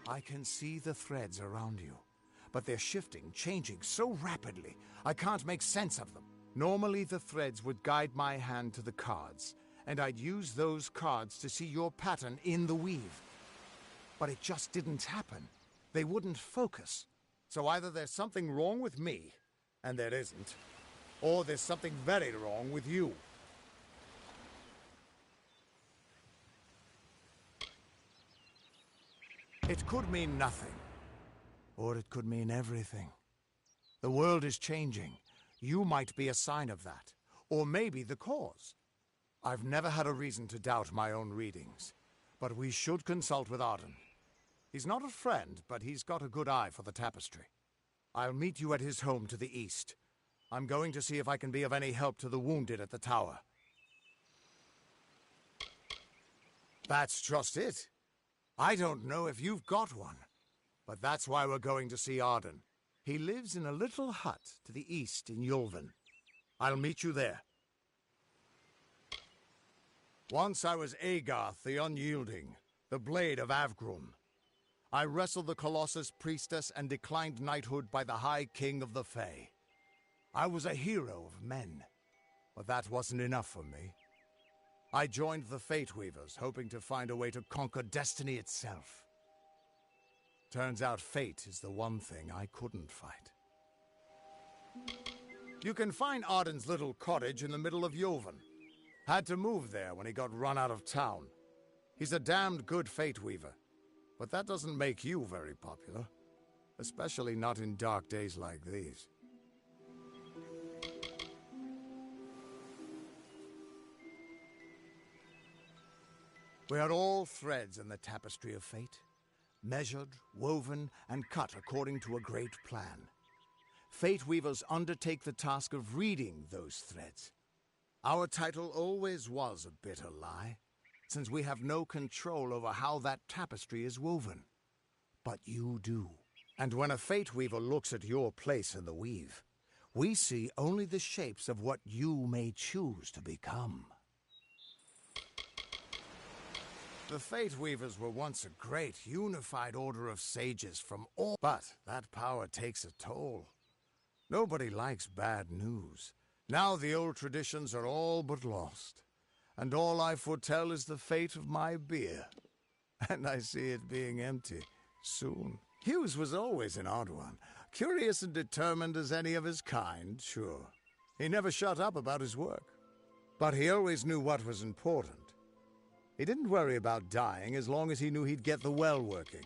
I can see the threads around you, but they're shifting, changing so rapidly, I can't make sense of them. Normally the threads would guide my hand to the cards, and I'd use those cards to see your pattern in the weave. But it just didn't happen. They wouldn't focus. So either there's something wrong with me, and there isn't, or there's something very wrong with you. It could mean nothing, or it could mean everything. The world is changing. You might be a sign of that, or maybe the cause. I've never had a reason to doubt my own readings, but we should consult with Arden. He's not a friend, but he's got a good eye for the tapestry. I'll meet you at his home to the east. I'm going to see if I can be of any help to the wounded at the tower. That's just it. I don't know if you've got one, but that's why we're going to see Arden. He lives in a little hut to the east in Yulven. I'll meet you there. Once I was Agarth the Unyielding, the Blade of Avgrun. I wrestled the Colossus priestess and declined knighthood by the High King of the Fae. I was a hero of men, but that wasn't enough for me. I joined the Fate Weavers, hoping to find a way to conquer destiny itself. Turns out fate is the one thing I couldn't fight. You can find Arden's little cottage in the middle of Yulven. Had to move there when he got run out of town. He's a damned good Fate Weaver, but that doesn't make you very popular. Especially not in dark days like these. We are all threads in the tapestry of fate, measured, woven, and cut according to a great plan. Fate Weavers undertake the task of reading those threads. Our title always was a bitter lie, since we have no control over how that tapestry is woven. But you do. And when a Fate Weaver looks at your place in the weave, we see only the shapes of what you may choose to become. The Fate Weavers were once a great, unified order of sages from all... But that power takes a toll. Nobody likes bad news. Now the old traditions are all but lost. And all I foretell is the fate of my beer. And I see it being empty soon. Hughes was always an odd one. Curious and determined as any of his kind, sure. He never shut up about his work. But he always knew what was important. He didn't worry about dying as long as he knew he'd get the well working.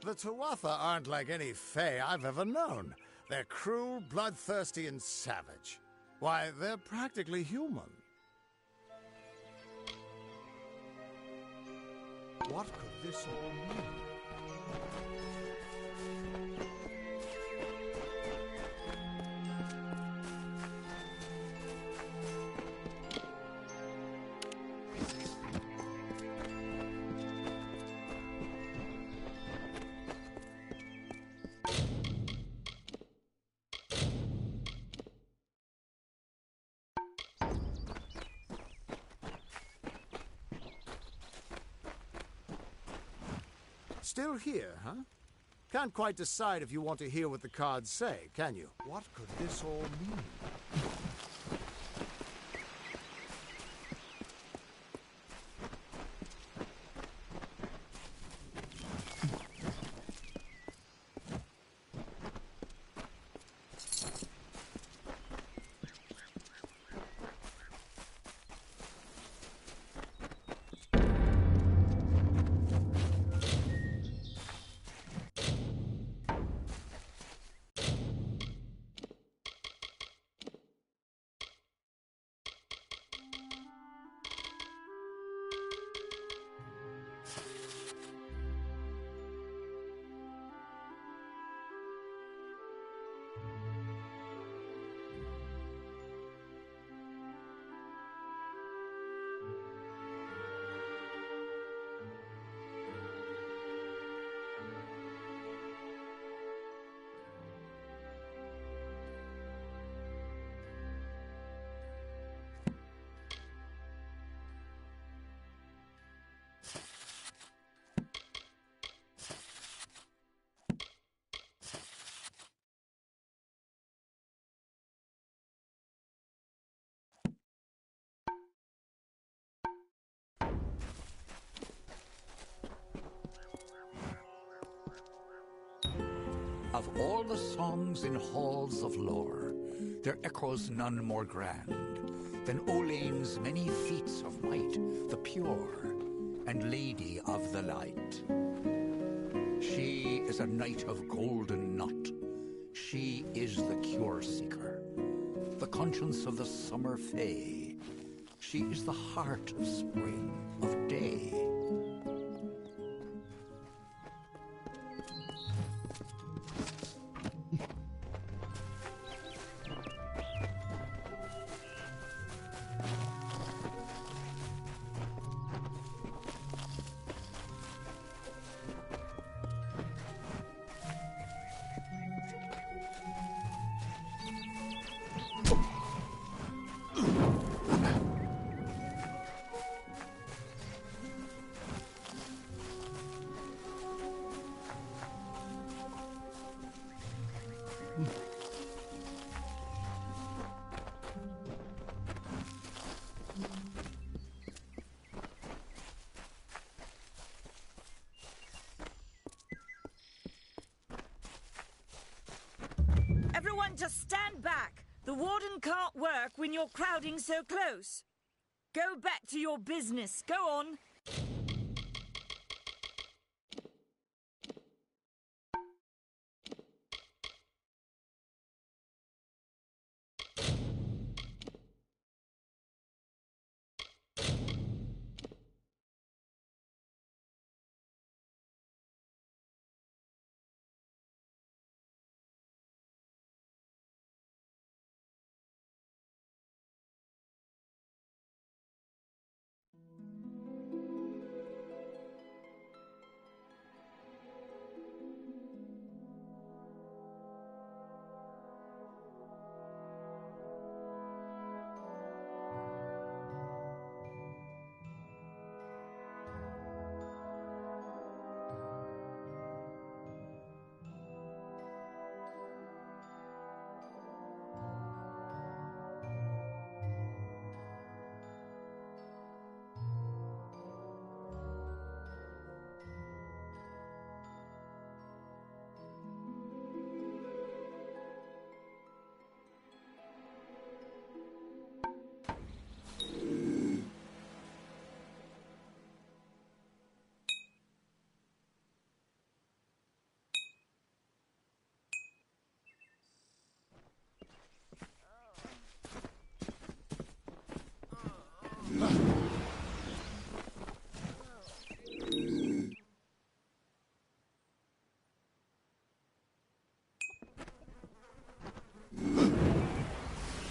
The Tuatha aren't like any Fae I've ever known. They're cruel, bloodthirsty, and savage. Why, they're practically human. What could this all mean? Still here, huh? Can't quite decide if you want to hear what the cards say, can you? What could this all mean? Of all the songs in halls of lore, there echoes none more grand than Olane's many feats of might, the pure and lady of the light. She is a knight of golden knot. She is the cure seeker, the conscience of the summer fae. She is the heart of spring, of day. Everyone just stand back. The warden can't work when you're crowding so close. Go back to your business. Go on.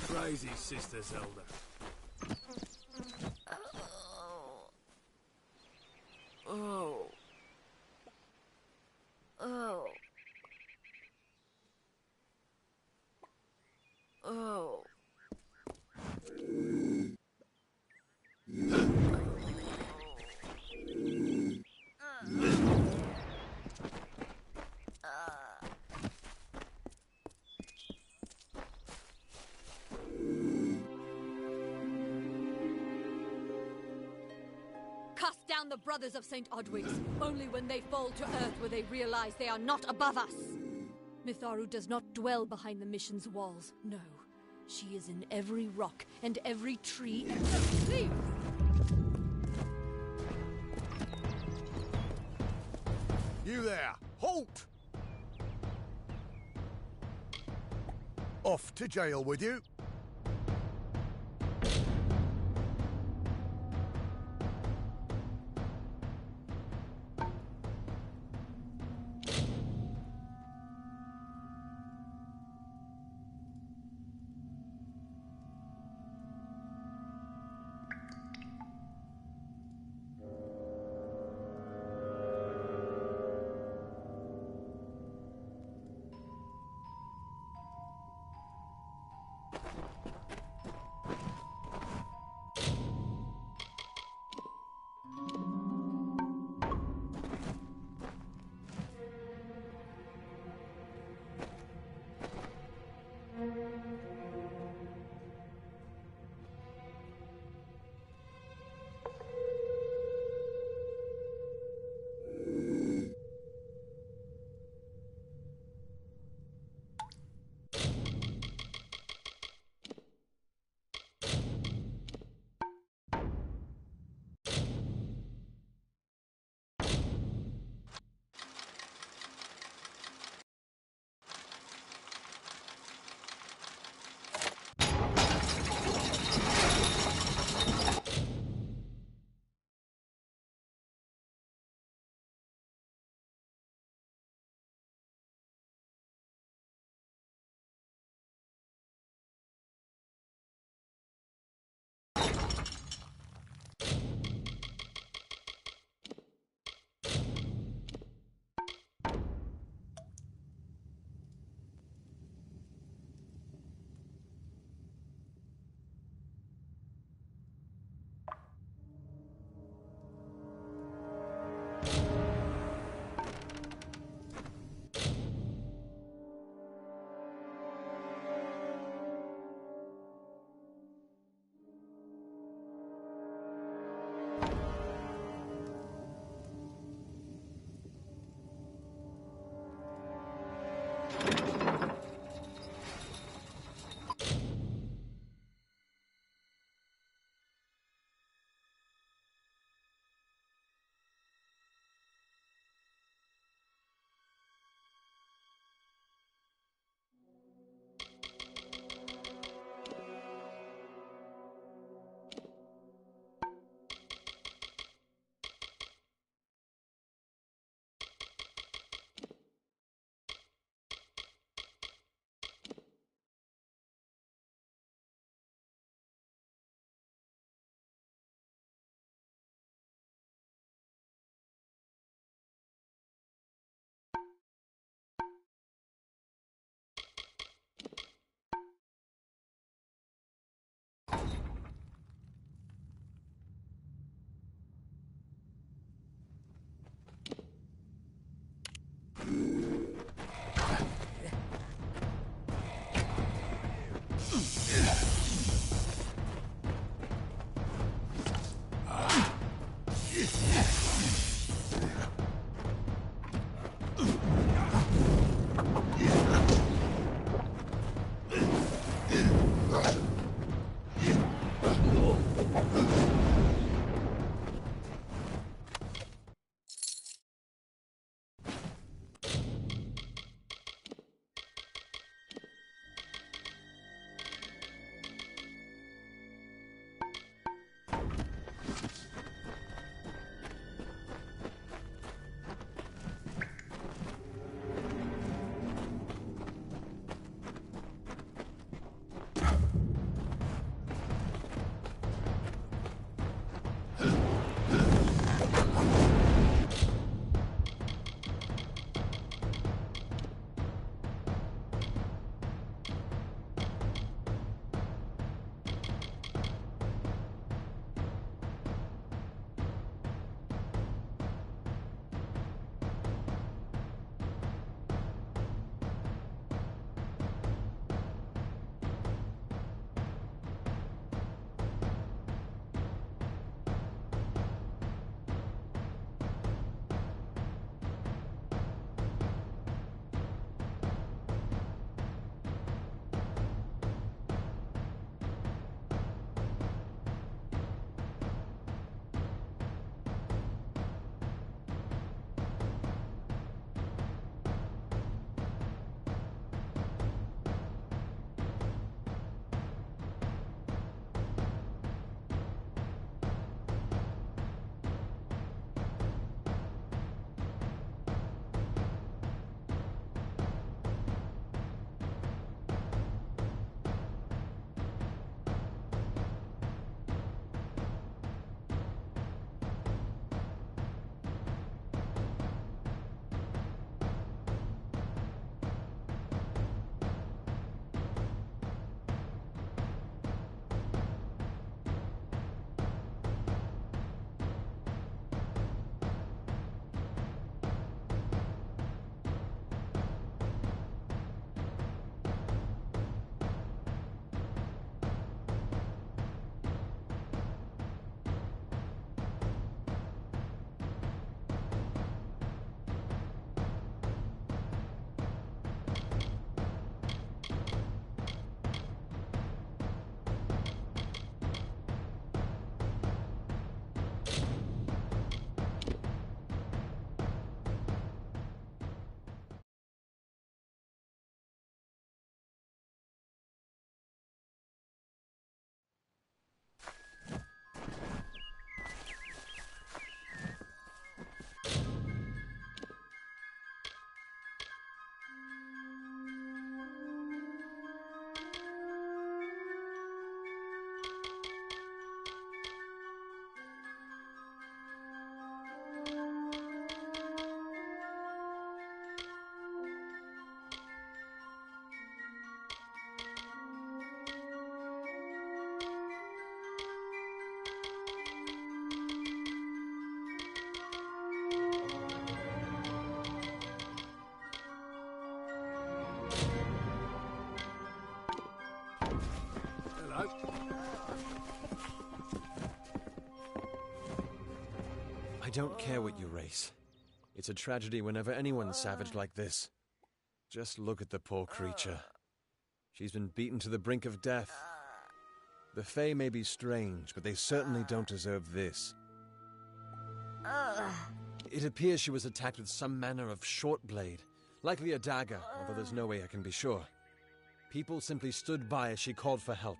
Crazy, Sister Zelda. Oh. Oh. Oh. Cast down the brothers of St. Odwig's. Only when they fall to earth will they realize they are not above us. Mitharu does not dwell behind the mission's walls, no. She is in every rock and every tree and every leaf. You there! Halt! Off to jail with you. I don't care what you race. It's a tragedy whenever anyone's savaged like this. Just look at the poor creature. She's been beaten to the brink of death. The Fae may be strange, but they certainly don't deserve this. It appears she was attacked with some manner of short blade, likely a dagger, although there's no way I can be sure. People simply stood by as she called for help.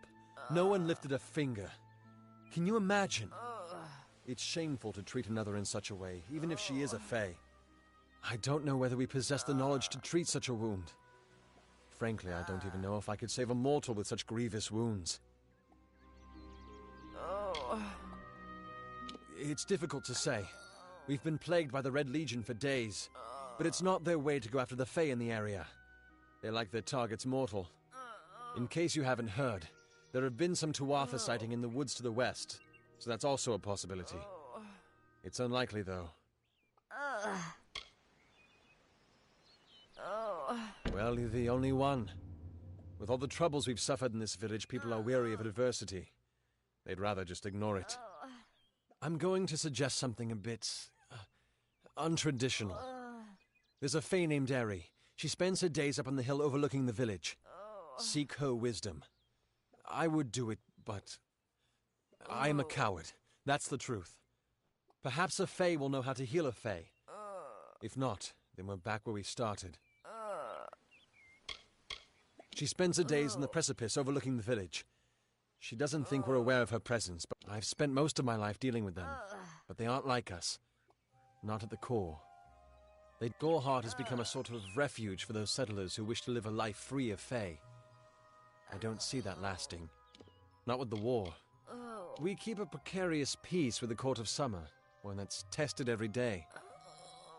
No one lifted a finger. Can you imagine? It's shameful to treat another in such a way, even if she is a Fae. I don't know whether we possess the knowledge to treat such a wound. Frankly, I don't even know if I could save a mortal with such grievous wounds. It's difficult to say. We've been plagued by the Red Legion for days, but it's not their way to go after the Fae in the area. They like their targets mortal. In case you haven't heard, there have been some Tuatha sighting in the woods to the west, so that's also a possibility. It's unlikely, though. Well, you're the only one. With all the troubles we've suffered in this village, people are weary of adversity. They'd rather just ignore it. I'm going to suggest something a bit untraditional. There's a fae named Eri. She spends her days up on the hill overlooking the village. Seek her wisdom. I would do it, but I am a coward. That's the truth. Perhaps a fae will know how to heal a fae. If not, then we're back where we started. She spends her days on the precipice overlooking the village. She doesn't think we're aware of her presence, but I've spent most of my life dealing with them. But they aren't like us. Not at the core. Goreheart has become a sort of refuge for those settlers who wish to live a life free of fae. I don't see that lasting. Not with the war. We keep a precarious peace with the Court of Summer, one that's tested every day.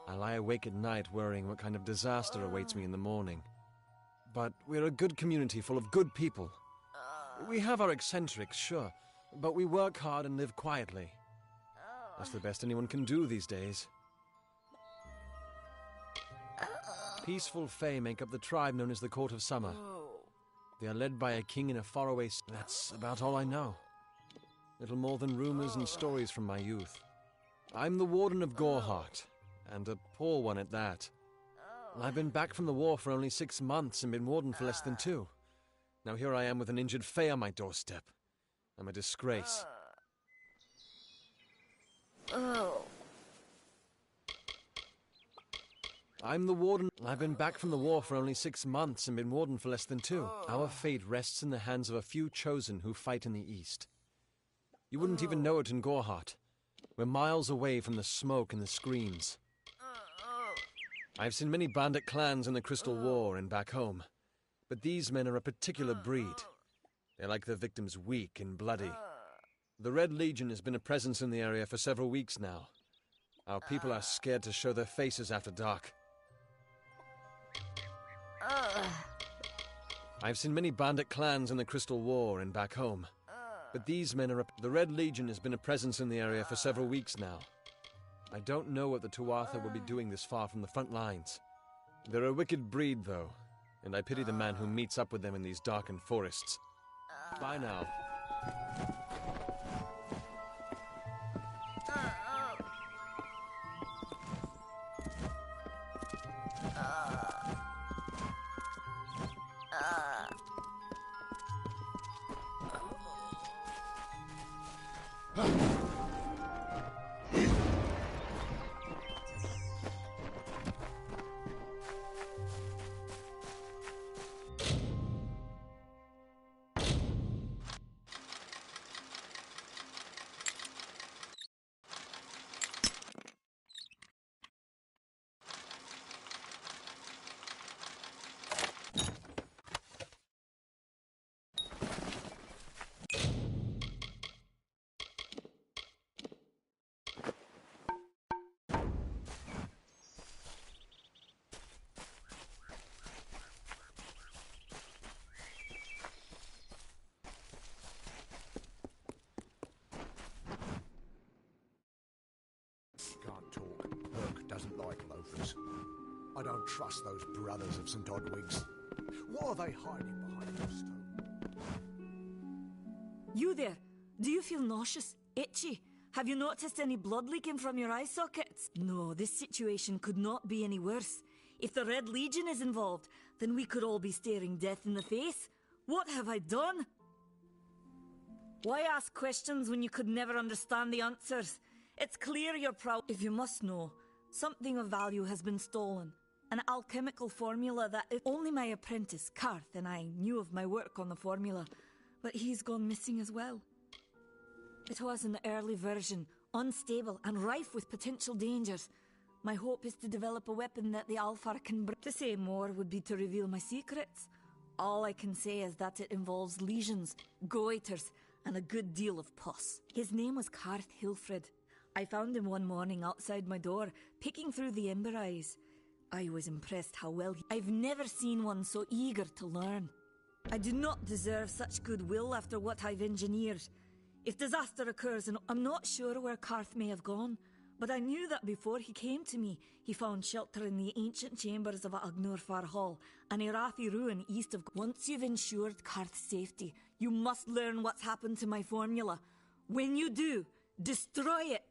I lie awake at night worrying what kind of disaster awaits me in the morning. But we're a good community full of good people. We have our eccentrics, sure, but we work hard and live quietly. That's the best anyone can do these days. Peaceful fae make up the tribe known as the Court of Summer. They are led by a king in a faraway... That's about all I know. Little more than rumors and stories from my youth. I'm the warden of Goreheart, and a poor one at that. I've been back from the war for only 6 months and been warden for less than 2. Now here I am with an injured fae on my doorstep. I'm a disgrace. I'm the warden. I've been back from the war for only 6 months and been warden for less than 2. Our fate rests in the hands of a few chosen who fight in the east. You wouldn't even know it in Goreheart. We're miles away from the smoke and the screams. I've seen many bandit clans in the Crystal War and back home, but these men are a particular breed. They're like their victims, weak and bloody. The Red Legion has been a presence in the area for several weeks now. Our people are scared to show their faces after dark. I've seen many bandit clans in the Crystal War and back home, but these men are the Red Legion has been a presence in the area for several weeks now. I don't know what the Tuatha will be doing this far from the front lines. They're a wicked breed, though, and I pity the man who meets up with them in these darkened forests. Bye now. Can't talk. Burke doesn't like loafers. I don't trust those brothers of St. Odwig's. What are they hiding behind those stones? You there? Do you feel nauseous? Itchy? Have you noticed any blood leaking from your eye sockets? No, this situation could not be any worse. If the Red Legion is involved, then we could all be staring death in the face. What have I done? Why ask questions when you could never understand the answers? It's clear you're proud. If you must know, something of value has been stolen. An alchemical formula that if only my apprentice, Karth, and I knew of my work on the formula, but he's gone missing as well. It was an early version, unstable and rife with potential dangers. My hope is to develop a weapon that the Alfar can bring. To say more would be to reveal my secrets. All I can say is that it involves lesions, goiters, and a good deal of pus. His name was Karth Hilfred. I found him one morning outside my door, picking through the ember eyes. I was impressed how well I've never seen one so eager to learn. I do not deserve such goodwill after what I've engineered. If disaster occurs, and I'm not sure where Karth may have gone, but I knew that before he came to me, he found shelter in the ancient chambers of Agnurfar Hall, an Irathi ruin east of... Once you've ensured Karth's safety, you must learn what's happened to my formula. When you do, Destroy it!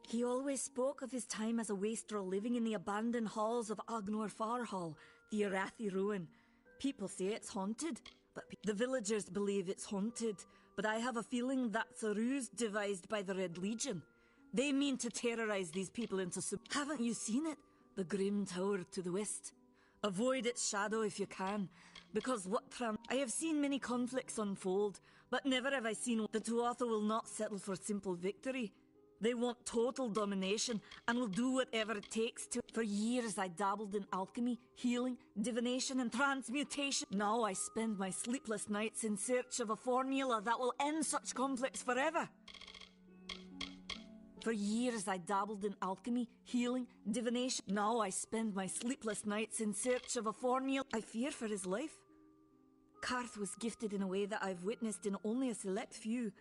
He always spoke of his time as a wastrel living in the abandoned halls of Agnor Farhall, the Arathi ruin. People say it's haunted, but the villagers believe it's haunted. But I have a feeling that's a ruse devised by the Red Legion. They mean to terrorize these people into Haven't you seen it? The grim tower to the west. Avoid its shadow if you can, because I have seen many conflicts unfold, but never have I seen the Tuatha will not settle for simple victory. They want total domination and will do whatever it takes to. For years I dabbled in alchemy, healing, divination and transmutation. Now I spend my sleepless nights in search of a formula that will end such conflicts forever. For years I dabbled in alchemy, healing, divination. Now I spend my sleepless nights in search of a formula. I fear for his life. Karth was gifted in a way that I've witnessed in only a select few.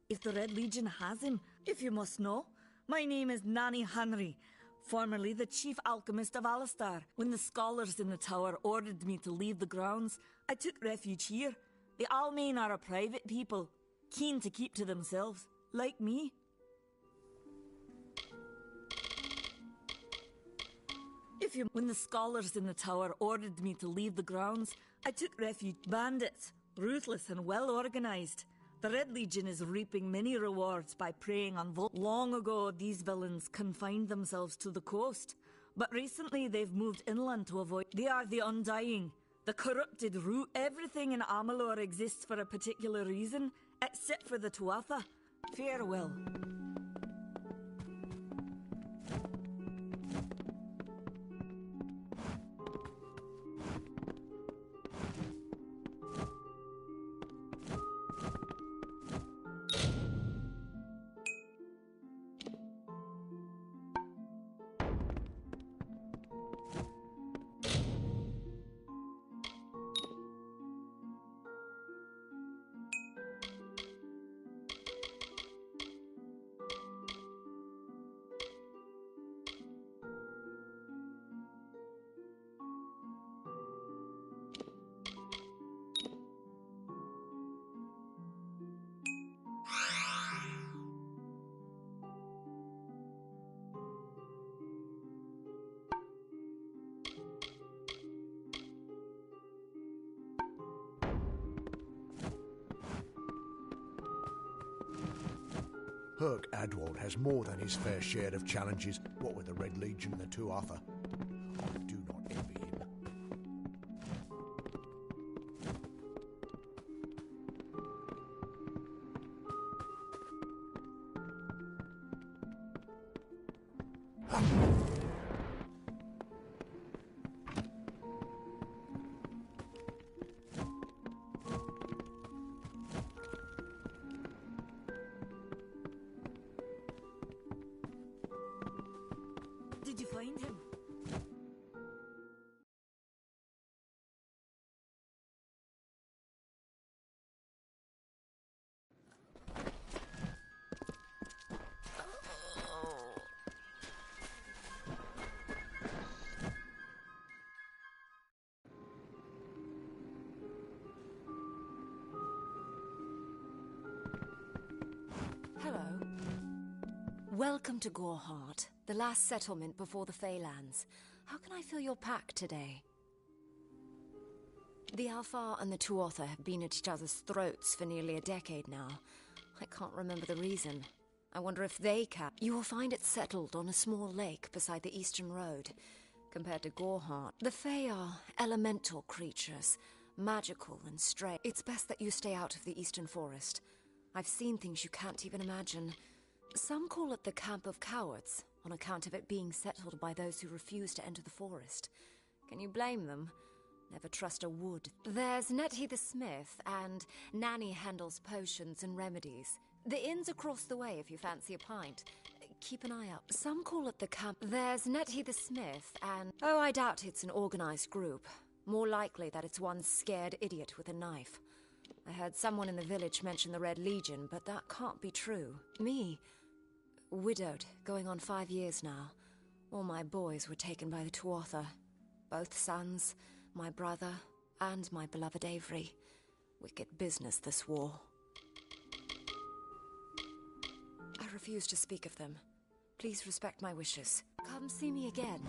If the Red Legion has him, if you must know, my name is Nani Henry, formerly the chief alchemist of Alistar. When the scholars in the tower ordered me to leave the grounds, I took refuge here. The Almain are a private people, keen to keep to themselves, like me. When the scholars in the tower ordered me to leave the grounds, I took refuge. Bandits, ruthless and well organized. The Red Legion is reaping many rewards by preying on Long ago, these villains confined themselves to the coast, but recently they've moved inland to avoid. They are the Undying, the corrupted root. Everything in Amalur exists for a particular reason, except for the Tuatha. Farewell. Herc Adwald has more than his fair share of challenges, what with the Red Legion and the Tuatha. I do not envy him. Did you find him? Hello. Welcome to Goreheart, the last settlement before the Feylands. How can I fill your pack today? The Alfar and the Tuatha have been at each other's throats for nearly a decade now. I can't remember the reason. I wonder if they can. You will find it settled on a small lake beside the eastern road. Compared to Goreheart, the Fey are elemental creatures, magical and stray. It's best that you stay out of the eastern forest. I've seen things you can't even imagine. Some call it the Camp of Cowards, on account of it being settled by those who refuse to enter the forest. Can you blame them? Never trust a wood. There's Nettie the Smith, and Nanny handles potions and remedies. The inn's across the way if you fancy a pint. Keep an eye out. Some call it the camp. There's Nettie the Smith, and... Oh, I doubt it's an organized group. More likely that it's one scared idiot with a knife. I heard someone in the village mention the Red Legion, but that can't be true. Me? Widowed, going on 5 years now. All my boys were taken by the Tuatha. Both sons, my brother, and my beloved Avery. Wicked business, this war. I refuse to speak of them. Please respect my wishes. Come see me again.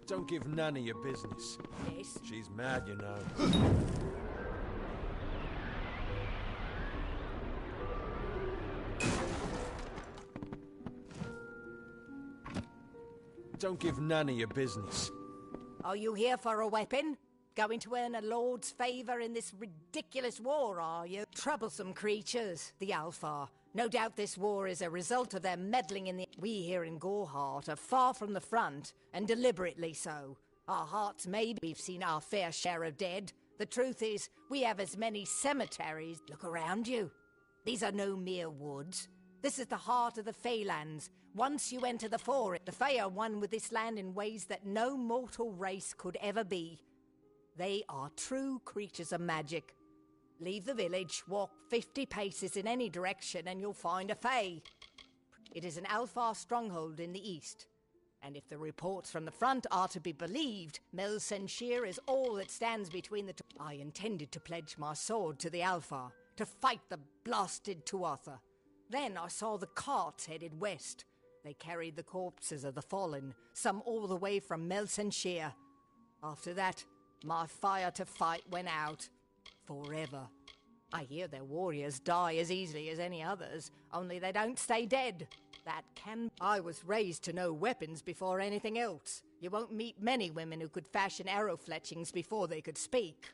Don't give Nanny your business. Yes? She's mad, you know. Don't give Nanny your business. Are you here for a weapon? Going to earn a lord's favour in this ridiculous war, are you? Troublesome creatures, the Alfar. No doubt this war is a result of their meddling in the... We here in Goreheart are far from the front, and deliberately so. Our hearts maybe we've seen our fair share of dead. The truth is, we have as many cemeteries. Look around you. These are no mere woods. This is the heart of the Feylands. Once you enter the forest, the Fey are one with this land in ways that no mortal race could ever be. They are true creatures of magic. Leave the village, walk 50 paces in any direction, and you'll find a Fey. It is an Alfar stronghold in the east. And if the reports from the front are to be believed, Melsenshir is all that stands between the two. I intended to pledge my sword to the Alfar, to fight the blasted Tuatha. Then I saw the carts headed west. They carried the corpses of the fallen, some all the way from Melsenshir. After that, my fire to fight went out. Forever. I hear their warriors die as easily as any others, only they don't stay dead. That can... I was raised to know weapons before anything else. You won't meet many women who could fashion arrow fletchings before they could speak.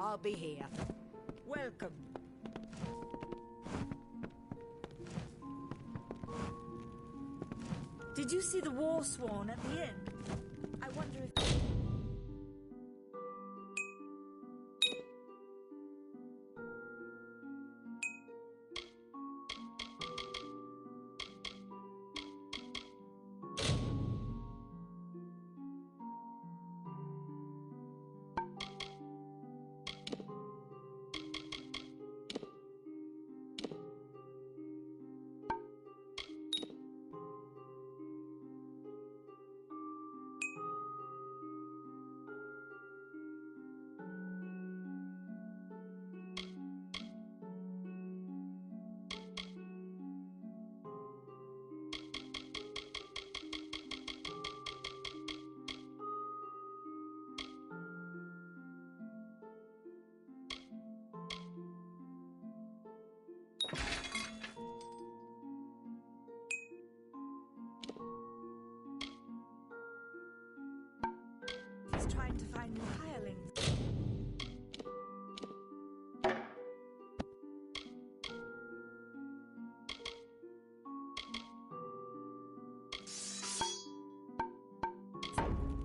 I'll be here. Welcome. Did you see the war swan at the inn? I wonder if... He's trying to find new hirelings.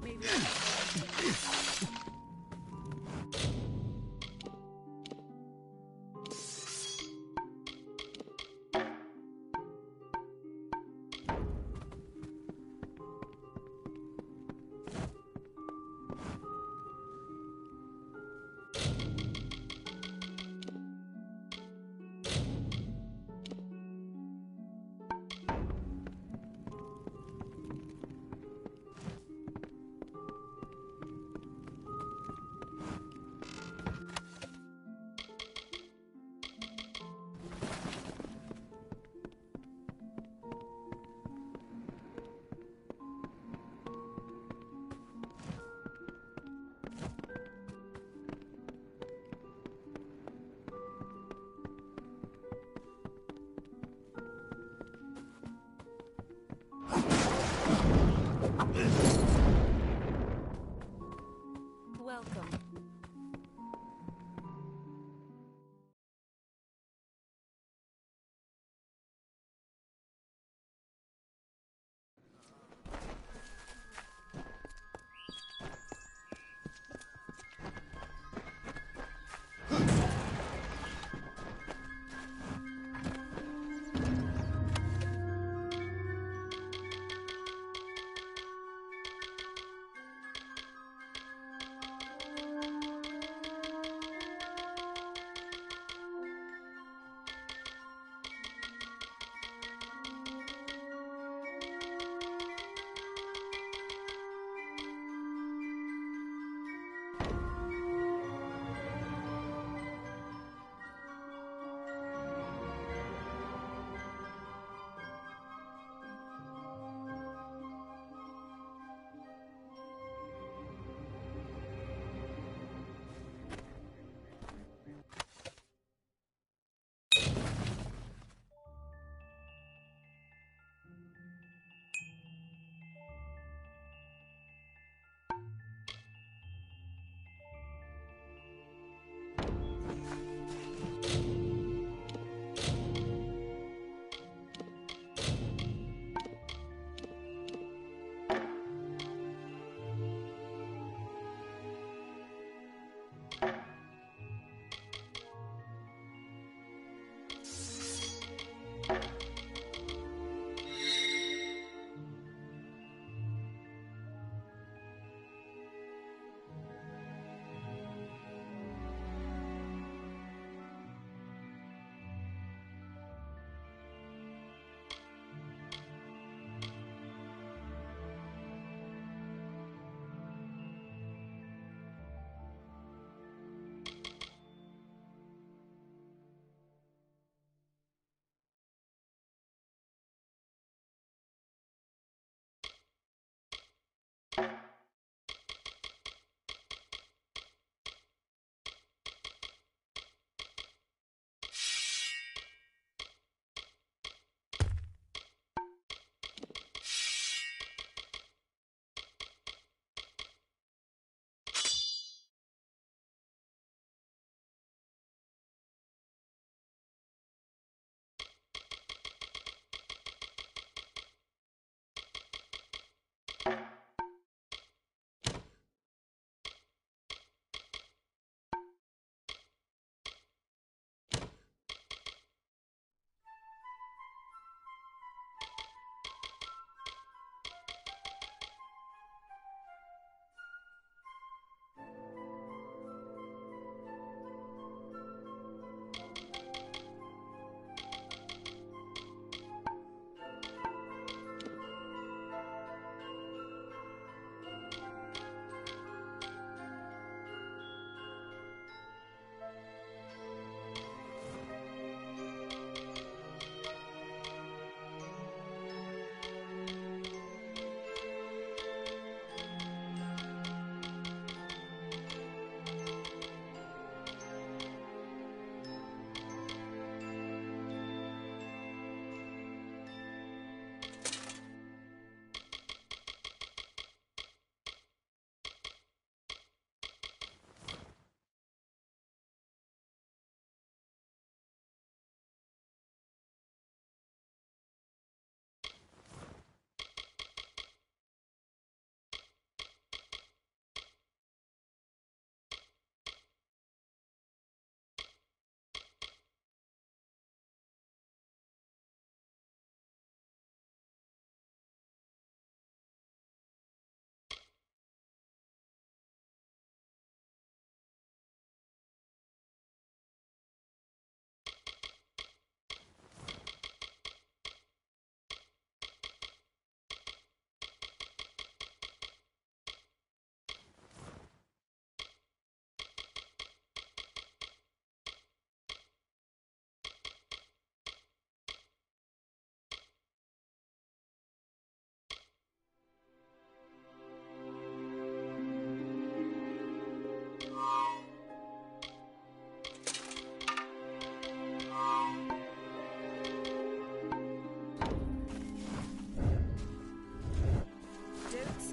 Maybe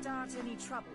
start any trouble.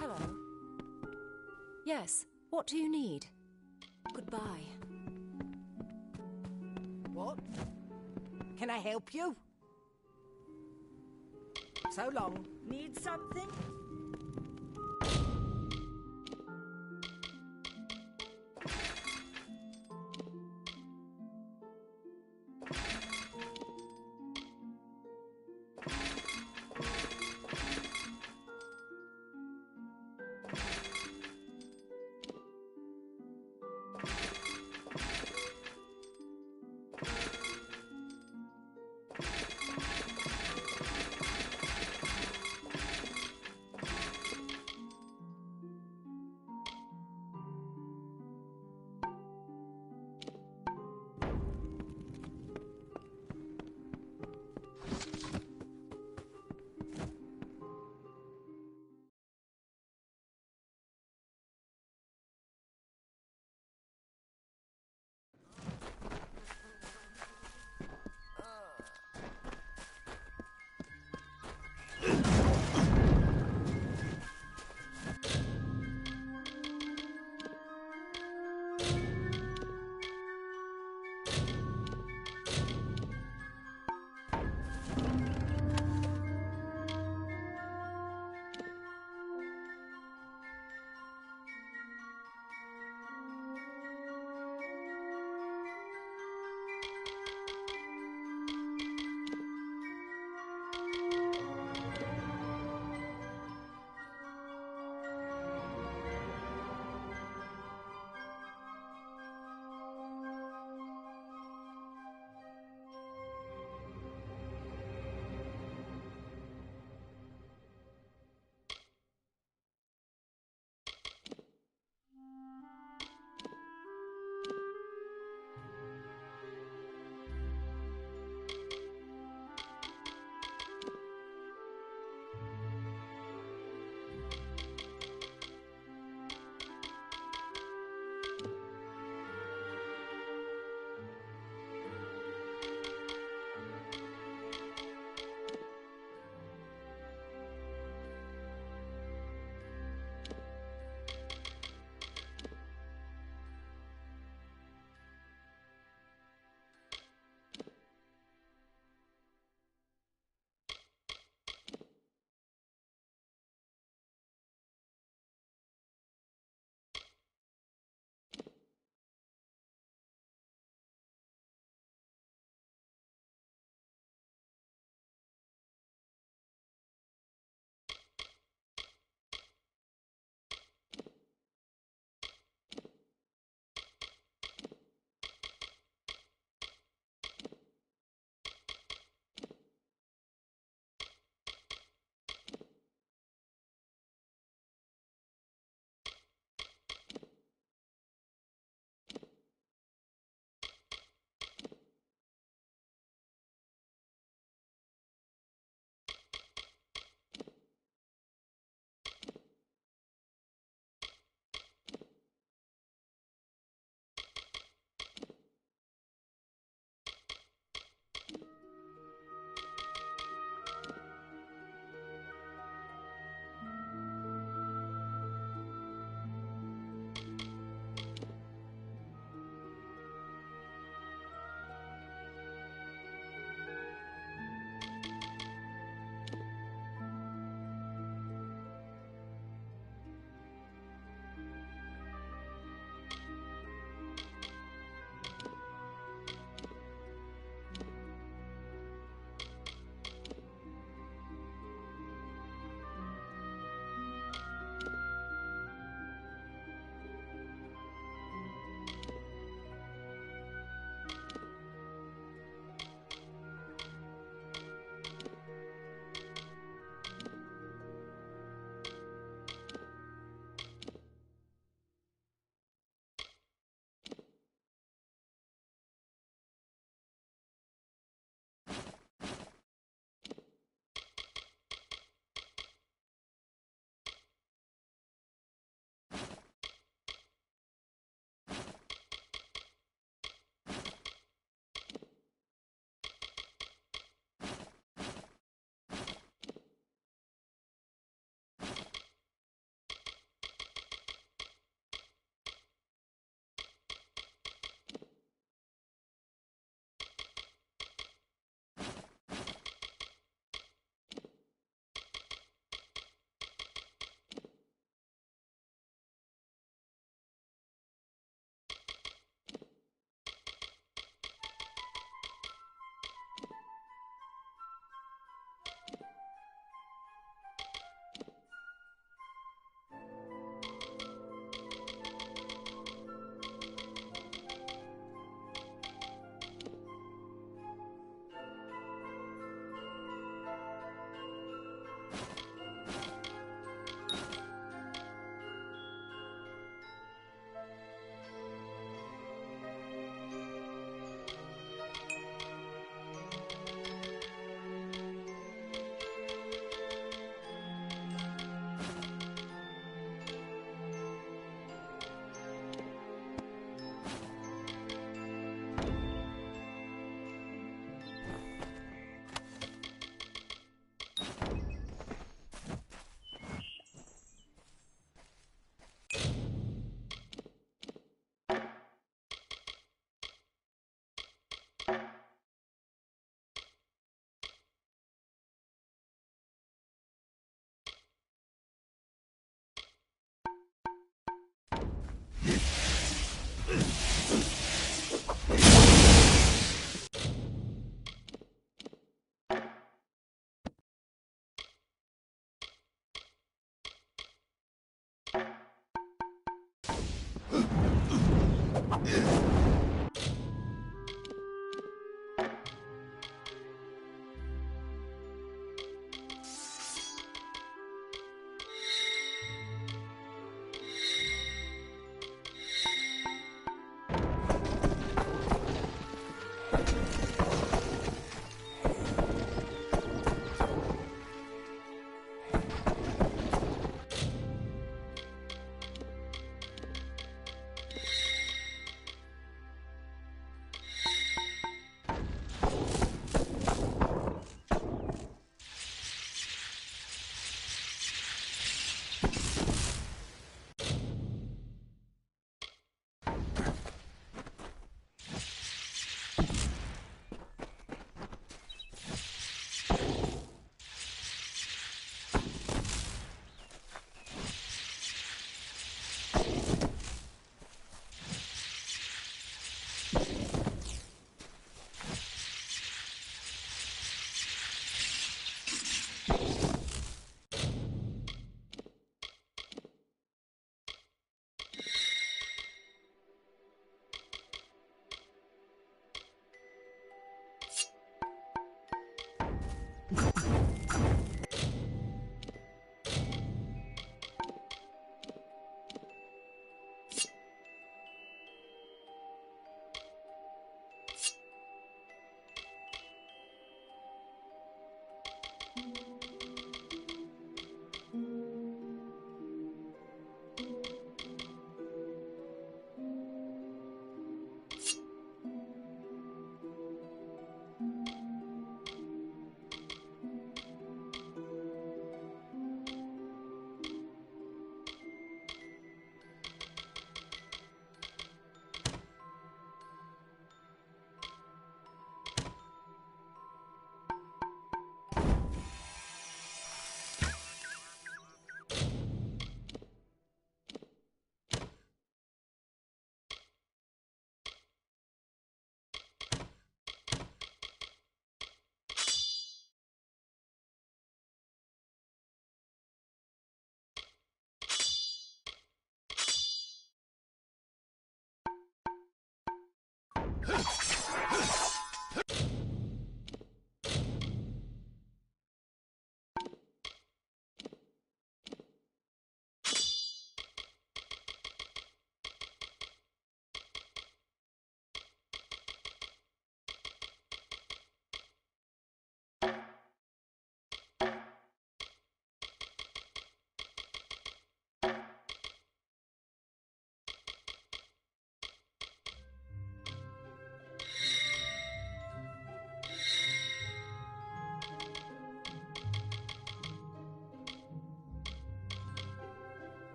Hello. Yes, what do you need? Goodbye. What? Can I help you? So long. Need something?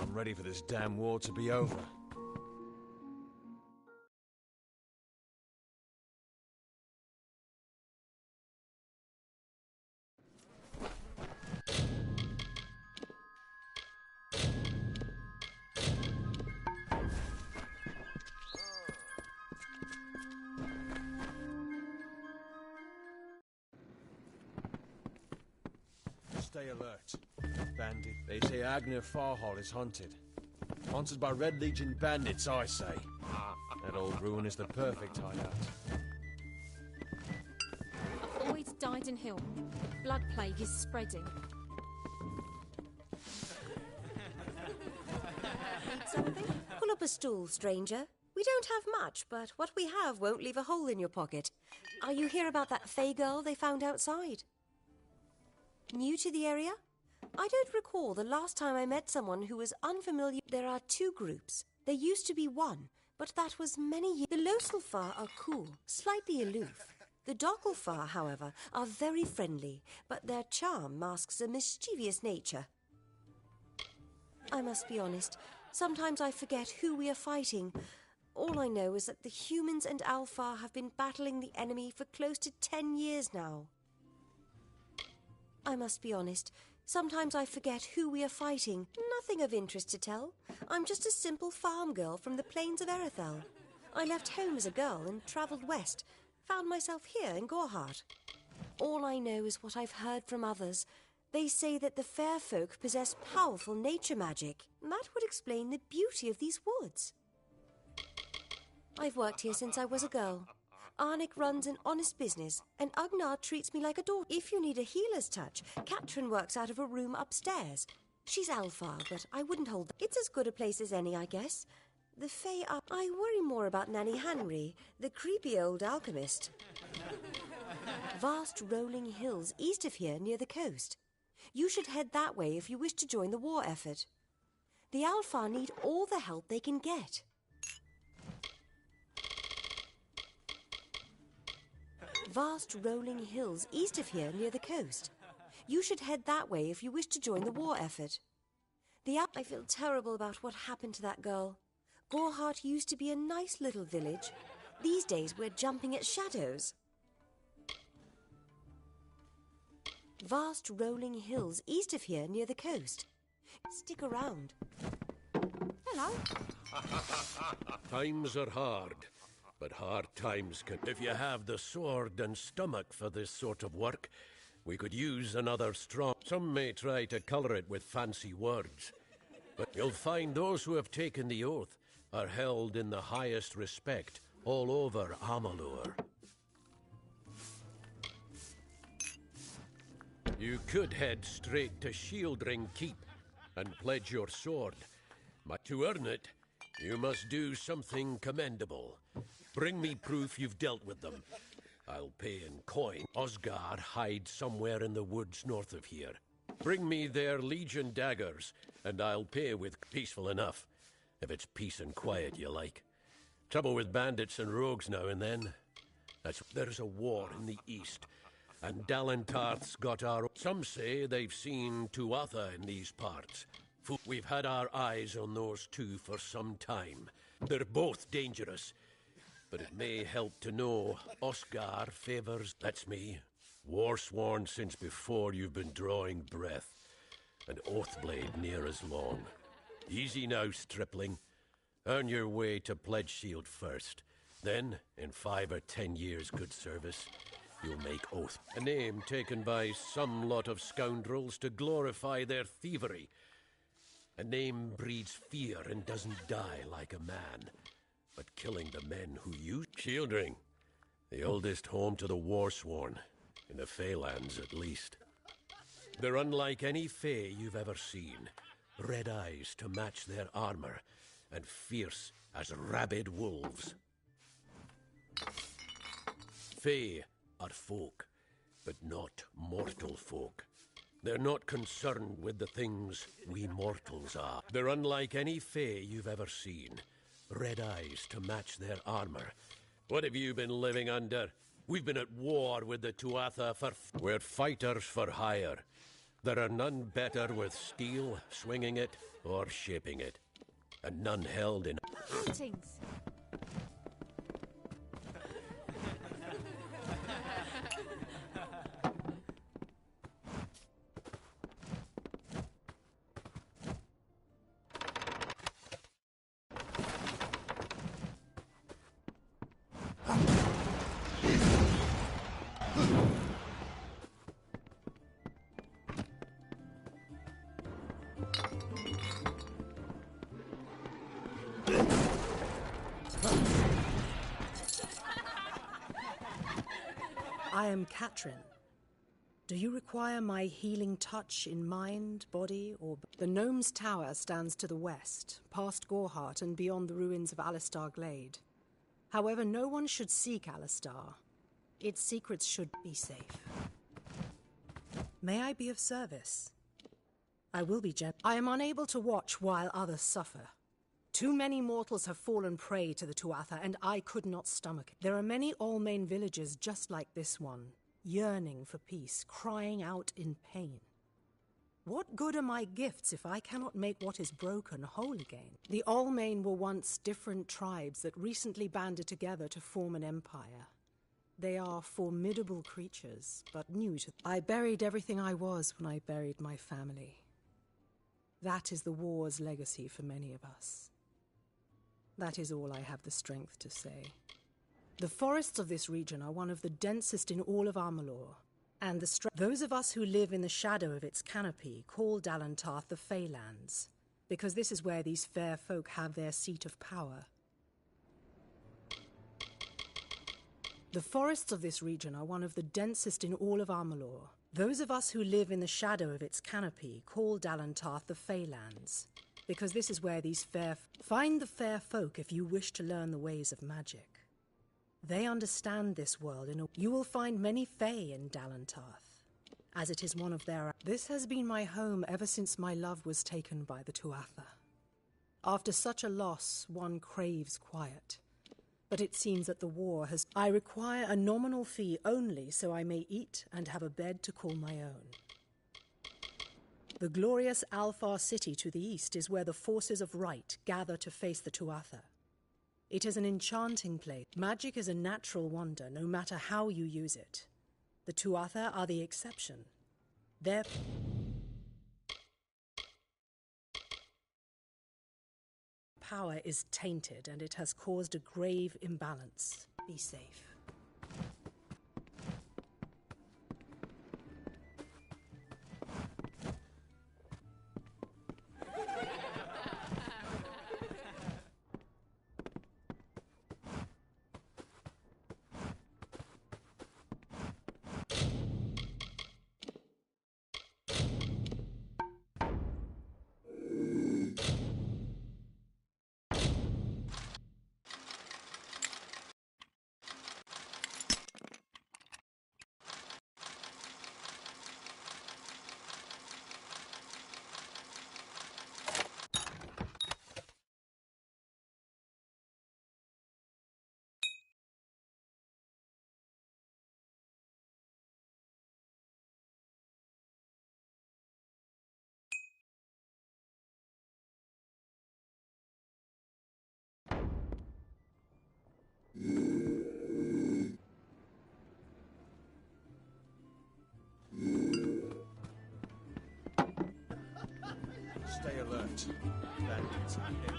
I'm ready for this damn war to be over. Stay alert. Bandit. They say Agner Farhall is haunted. Haunted by Red Legion bandits, I say. That old ruin is the perfect hideout. Always died in Hill. Blood plague is spreading. Need something? Pull up a stool, stranger. We don't have much, but what we have won't leave a hole in your pocket. Are you here about that Fey girl they found outside? New to the area? I don't recall the last time I met someone who was unfamiliar. There are two groups. There used to be one, but that was many years. The Loselfar are cool, slightly aloof. The Dockelfar, however, are very friendly, but their charm masks a mischievous nature. I must be honest, sometimes I forget who we are fighting. All I know is that the humans and Alfar have been battling the enemy for close to 10 years now. I must be honest, sometimes I forget who we are fighting. Nothing of interest to tell. I'm just a simple farm girl from the plains of Erethel. I left home as a girl and travelled west. Found myself here in Gorhart. All I know is what I've heard from others. They say that the fair folk possess powerful nature magic. That would explain the beauty of these woods. I've worked here since I was a girl. Arnik runs an honest business, and Ugnar treats me like a daughter. If you need a healer's touch, Katrin works out of a room upstairs. She's Alfar, but I wouldn't hold that. It's as good a place as any, I guess. The Fae are... I worry more about Nanny Henry, the creepy old alchemist. Vast rolling hills east of here near the coast. You should head that way if you wish to join the war effort. The Alfar need all the help they can get. Vast rolling hills east of here near the coast. You should head that way if you wish to join the war effort. I feel terrible about what happened to that girl. Gorhart used to be a nice little village. These days we're jumping at shadows. Vast rolling hills east of here near the coast. Stick around. Hello. Times are hard, but hard times can... If you have the sword and stomach for this sort of work, we could use another strong... Some may try to colour it with fancy words, but you'll find those who have taken the oath are held in the highest respect all over Amalur. You could head straight to Shieldring Keep and pledge your sword, but to earn it, you must do something commendable. Bring me proof you've dealt with them. I'll pay in coin. Osgar hides somewhere in the woods north of here. Bring me their Legion daggers, and I'll pay with peaceful enough. If it's peace and quiet you like. Trouble with bandits and rogues now and then. There's a war in the east, and Dalentarth's got our... Some say they've seen Tuatha in these parts. We've had our eyes on those two for some time. They're both dangerous, but it may help to know Oscar favours... That's me. War-sworn since before you've been drawing breath. And Oathblade near as long. Easy now, stripling. Earn your way to Pledge Shield first. Then, in 5 or 10 years' good service, you'll make oath. A name taken by some lot of scoundrels to glorify their thievery. A name breeds fear and doesn't die like a man, but killing the men who use Shieldring, the oldest home to the Warsworn, in the Feylands at least. They're unlike any Fey you've ever seen. Red eyes to match their armor, and fierce as rabid wolves. Fey are folk, but not mortal folk. They're not concerned with the things we mortals are. They're unlike any Fey you've ever seen. Red eyes to match their armor. What have you been living under? We've been at war with the Tuatha for... We're fighters for hire. There are none better with steel, swinging it, or shaping it. And none held in... Greetings. I am Katrin. Do you require my healing touch in mind, body, or... The Gnome's Tower stands to the west, past Gorhart and beyond the ruins of Alistar Glade. However, no one should seek Alistar. Its secrets should be safe. May I be of service? I will be gentle. I am unable to watch while others suffer. Too many mortals have fallen prey to the Tuatha, and I could not stomach it. There are many Allmain villages just like this one, yearning for peace, crying out in pain. What good are my gifts if I cannot make what is broken whole again? The Allmain were once different tribes that recently banded together to form an empire. They are formidable creatures, but new to... I buried everything I was when I buried my family. That is the war's legacy for many of us. That is all I have the strength to say. The forests of this region are one of the densest in all of Amalur, and those of us who live in the shadow of its canopy call Dalantarth the Feylands, because this is where these fair folk have their seat of power. The forests of this region are one of the densest in all of Amalur. Those of us who live in the shadow of its canopy call Dalantarth the Feylands, because this is where these Find the fair folk if you wish to learn the ways of magic. They understand this world You will find many Fey in Dalantarth, as it is one of their... This has been my home ever since my love was taken by the Tuatha. After such a loss, one craves quiet. But it seems that the war has... I require a nominal fee only so I may eat and have a bed to call my own. The glorious Alfar city to the east is where the forces of right gather to face the Tuatha. It is an enchanting place. Magic is a natural wonder, no matter how you use it. The Tuatha are the exception. Their power is tainted, and it has caused a grave imbalance. Be safe. Stay alert. Bandits are here.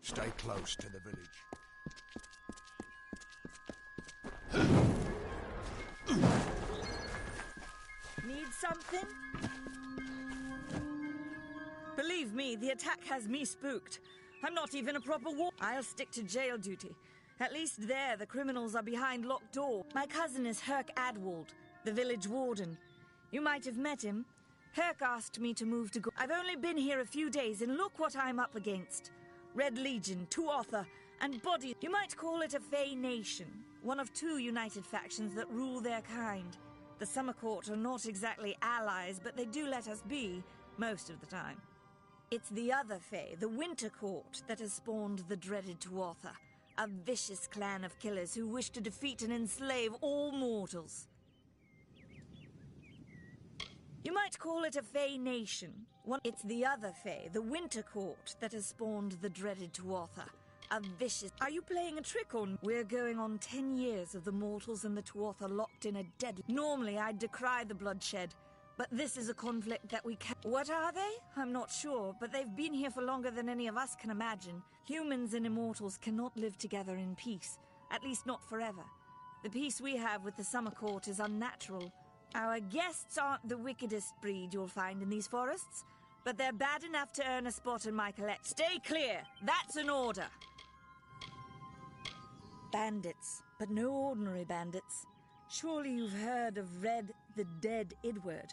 Stay close to the village. Need something? Believe me, the attack has me spooked. I'm not even a proper I'll stick to jail duty. At least there, the criminals are behind locked doors. My cousin is Herc Adwald, the village warden. You might have met him. Herc asked me to move to I've only been here a few days, and look what I'm up against. Red Legion, Tuatha, and bodies. You might call it a Fey nation, one of two united factions that rule their kind. The Summer Court are not exactly allies, but they do let us be, most of the time. It's the other Fae, the Winter Court, that has spawned the dreaded Tuatha, a vicious clan of killers who wish to defeat and enslave all mortals. You might call it a Fae nation. It's the other Fae, the Winter Court, that has spawned the dreaded Tuatha, a vicious... Are you playing a trick on? We're going on 10 years of the mortals and the Tuatha locked in a deadly... Normally, I'd decry the bloodshed, but this is a conflict that we can... What are they? I'm not sure, but they've been here for longer than any of us can imagine. Humans and immortals cannot live together in peace, at least not forever. The peace we have with the Summer Court is unnatural. Our guests aren't the wickedest breed you'll find in these forests, but they're bad enough to earn a spot in my collect. Stay clear! That's an order! Bandits, but no ordinary bandits. Surely you've heard of Red the Dead Idward.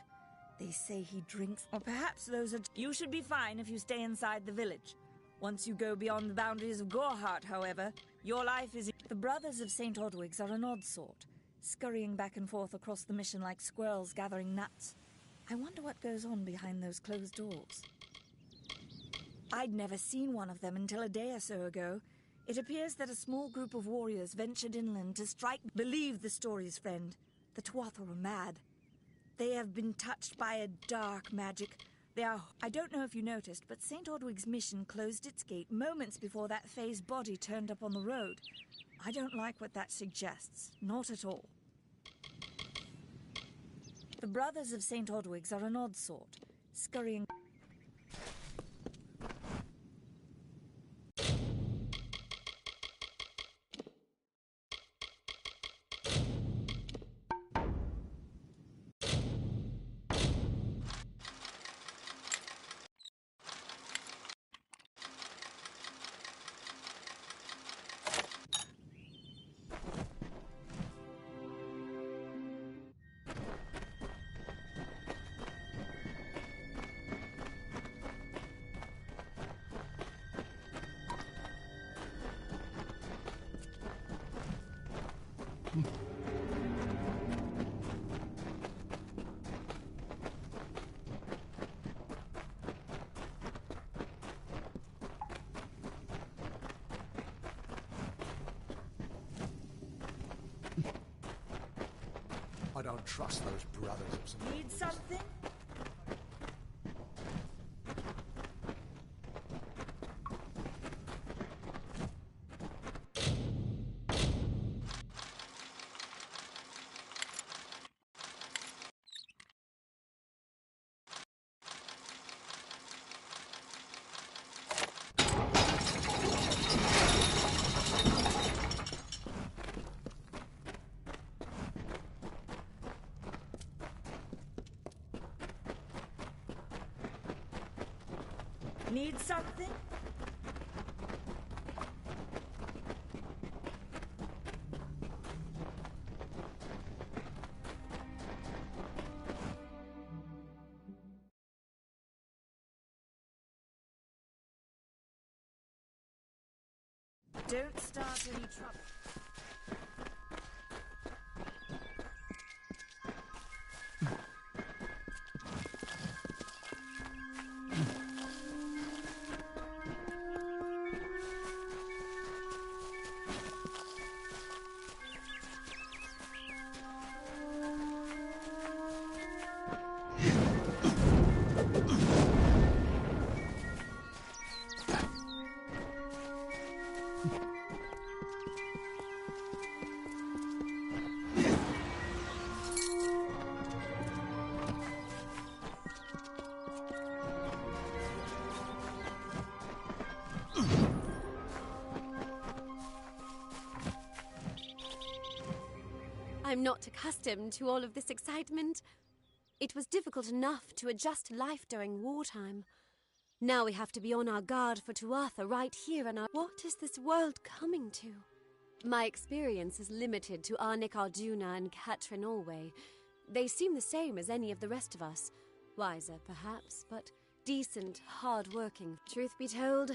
They say he drinks, or perhaps those are... You should be fine if you stay inside the village. Once you go beyond the boundaries of Gorhart, however, your life is... The Brothers of St. Odwigs are an odd sort, scurrying back and forth across the mission like squirrels gathering nuts. I wonder what goes on behind those closed doors. I'd never seen one of them until a day or so ago. It appears that a small group of warriors ventured inland to strike... Believe the stories, friend. The Tuatha are mad. They have been touched by a dark magic. They are... I don't know if you noticed, but St. Odwig's mission closed its gate moments before that Fae's body turned up on the road. I don't like what that suggests. Not at all. The Brothers of St. Odwigs are an odd sort, scurrying... I don't trust those brothers of some... Need something? Need something? Don't start any trouble. I'm not accustomed to all of this excitement. It was difficult enough to adjust life during wartime. Now we have to be on our guard for Tuatha right here in our... What is this world coming to? My experience is limited to Arnik Arjuna and Katrin Alway. They seem the same as any of the rest of us. Wiser, perhaps, but decent, hard-working. Truth be told,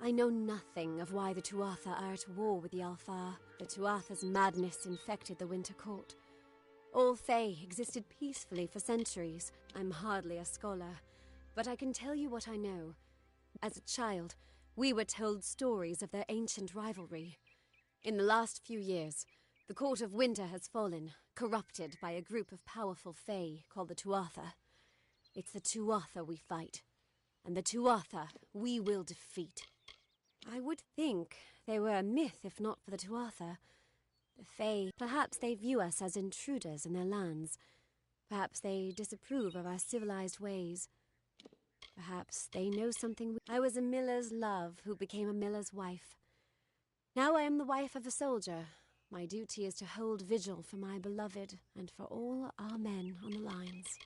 I know nothing of why the Tuatha are at war with the Alfar. The Tuatha's madness infected the Winter Court. All Fae existed peacefully for centuries. I'm hardly a scholar, but I can tell you what I know. As a child, we were told stories of their ancient rivalry. In the last few years, the Court of Winter has fallen, corrupted by a group of powerful Fae called the Tuatha. It's the Tuatha we fight, and the Tuatha we will defeat. I would think they were a myth if not for the Tuatha. The Fae, perhaps they view us as intruders in their lands. Perhaps they disapprove of our civilized ways. Perhaps they know something. I was a miller's love who became a miller's wife. Now I am the wife of a soldier. My duty is to hold vigil for my beloved and for all our men on the lines.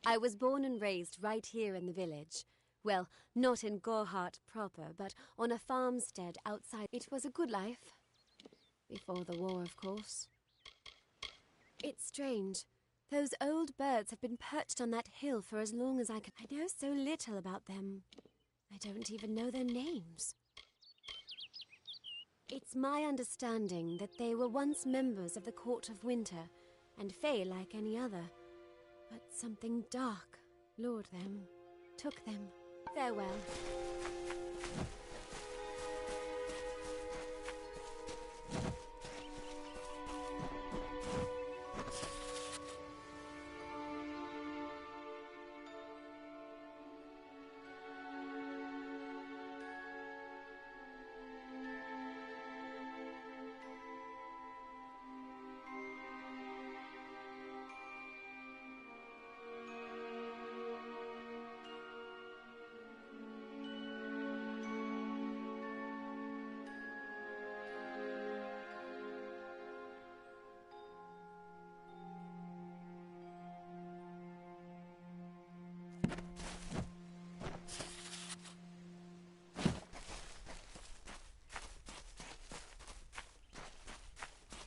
I was born and raised right here in the village. Well, not in Gorhart proper, but on a farmstead outside. It was a good life. Before the war, of course. It's strange. Those old birds have been perched on that hill for as long as I can. I know so little about them. I don't even know their names. It's my understanding that they were once members of the Court of Winter, and Fae like any other. But something dark lured them, took them. Farewell.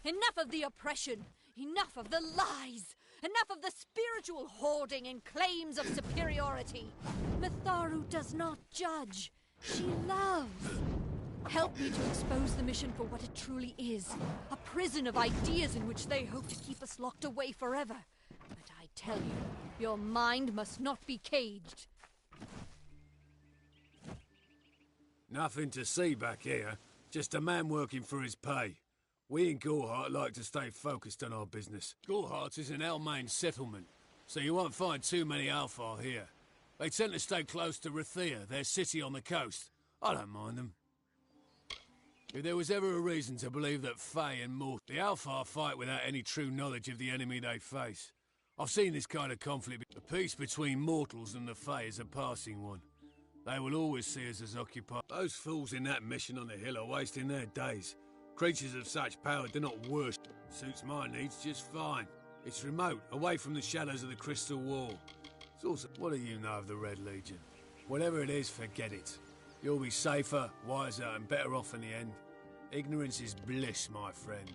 Enough of the oppression! Enough of the lies! Enough of the spiritual hoarding and claims of superiority! Mitharu does not judge. She loves. Help me to expose the mission for what it truly is. A prison of ideas in which they hope to keep us locked away forever. But I tell you, your mind must not be caged. Nothing to see back here. Just a man working for his pay. We in Gorhart like to stay focused on our business. Gorhart is an Almain settlement, so you won't find too many Alfar here. They tend to stay close to Rathia, their city on the coast. I don't mind them. If there was ever a reason to believe that Fae and the Alfar fight without any true knowledge of the enemy they face. I've seen this kind of conflict. The peace between mortals and the Fae is a passing one. They will always see us as occupied. Those fools in that mission on the hill are wasting their days. Creatures of such power do not worship. Suits my needs just fine. It's remote, away from the shadows of the Crystal Wall. It's also... What do you know of the Red Legion? Whatever it is, forget it. You'll be safer, wiser, and better off in the end. Ignorance is bliss, my friend.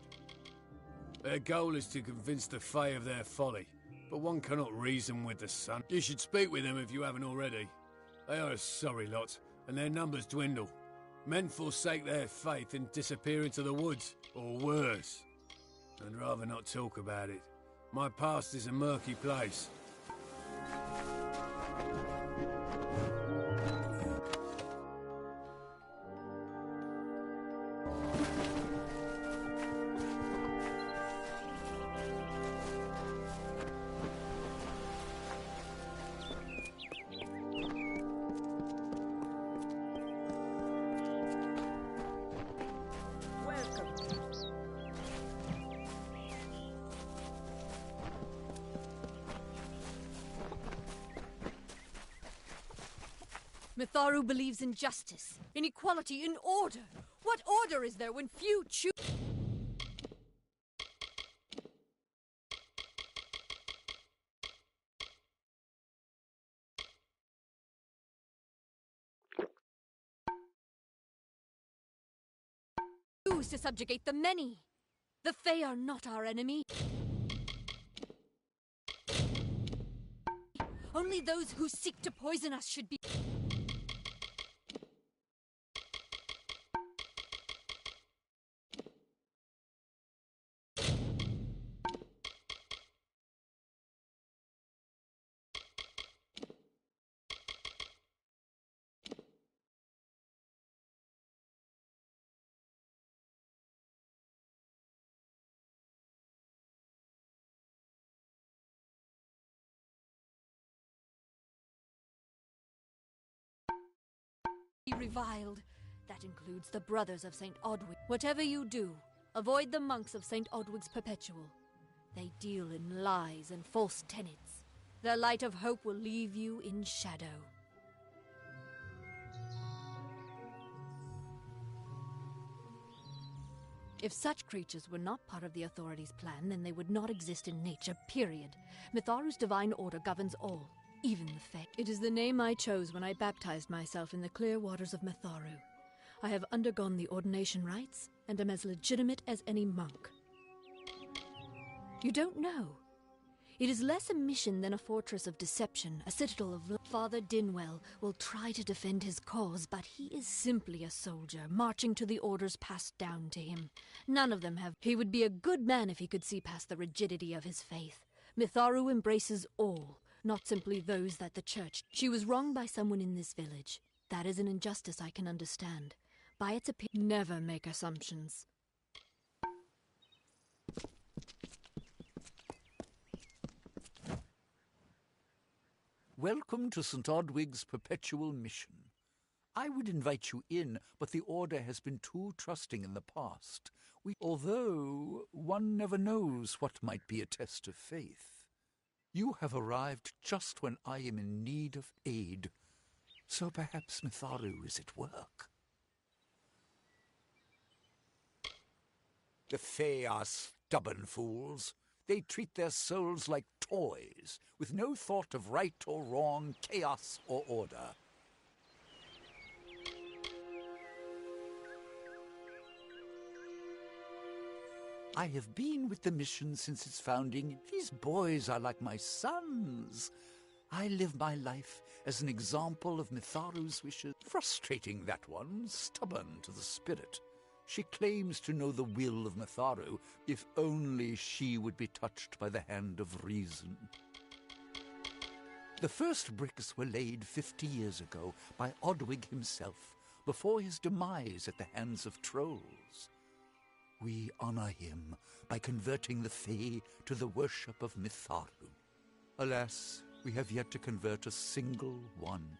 Their goal is to convince the Fae of their folly, but one cannot reason with the sun. You should speak with them if you haven't already. They are a sorry lot, and their numbers dwindle. Men forsake their faith and disappear into the woods, or worse. I'd rather not talk about it. My past is a murky place. Mitharu believes in justice, in equality, in order. What order is there when few choose? To subjugate the many. The Fae are not our enemy. Only those who seek to poison us should be... reviled. That includes the Brothers of St. Odwig. Whatever you do, avoid the monks of St. Odwig's Perpetual. They deal in lies and false tenets. Their light of hope will leave you in shadow. If such creatures were not part of the authorities' plan, then they would not exist in nature, period. Mitharu's divine order governs all, even the Fae. It is the name I chose when I baptized myself in the clear waters of Mitharu. I have undergone the ordination rites, and am as legitimate as any monk. You don't know. It is less a mission than a fortress of deception, a citadel of... Father Dinwell will try to defend his cause, but he is simply a soldier, marching to the orders passed down to him. None of them have... He would be a good man if he could see past the rigidity of his faith. Mitharu embraces all, not simply those that the church... She was wronged by someone in this village. That is an injustice I can understand. By its opinion, never make assumptions. Welcome to St. Odwig's Perpetual Mission. I would invite you in, but the Order has been too trusting in the past. Although one never knows what might be a test of faith. You have arrived just when I am in need of aid. So perhaps Mitharu is at work. The Fae are stubborn fools. They treat their souls like toys, with no thought of right or wrong, chaos or order. I have been with the mission since its founding. These boys are like my sons. I live my life as an example of Mitharu's wishes. Frustrating, that one, stubborn to the spirit. She claims to know the will of Mitharu, if only she would be touched by the hand of reason. The first bricks were laid 50 years ago by Odwig himself, before his demise at the hands of trolls. We honor him by converting the Fae to the worship of Mitharu. Alas, we have yet to convert a single one.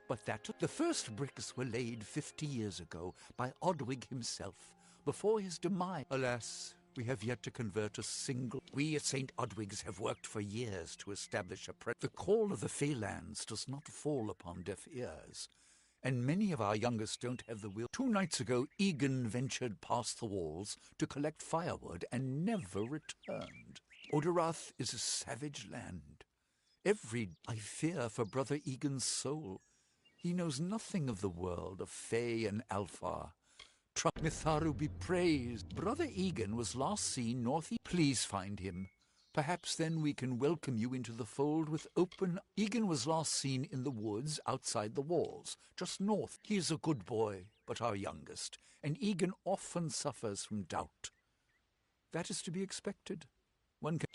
But the first bricks were laid 50 years ago by Odwig himself, before his demise. Alas, we have yet to convert a single... We at St. Odwig's have worked for years to establish the call of the Feylands does not fall upon deaf ears, and many of our youngest don't have the will. 2 nights ago, Egan ventured past the walls to collect firewood and never returned. Oderath is a savage land. I fear for Brother Egan's soul. He knows nothing of the world of Fae and Alpha. Mitharu be praised. Brother Egan was last seen northeast. Please find him. Perhaps then we can welcome you into the fold with open... Egan was last seen in the woods outside the walls, just north. He is a good boy, but our youngest, and Egan often suffers from doubt. That is to be expected.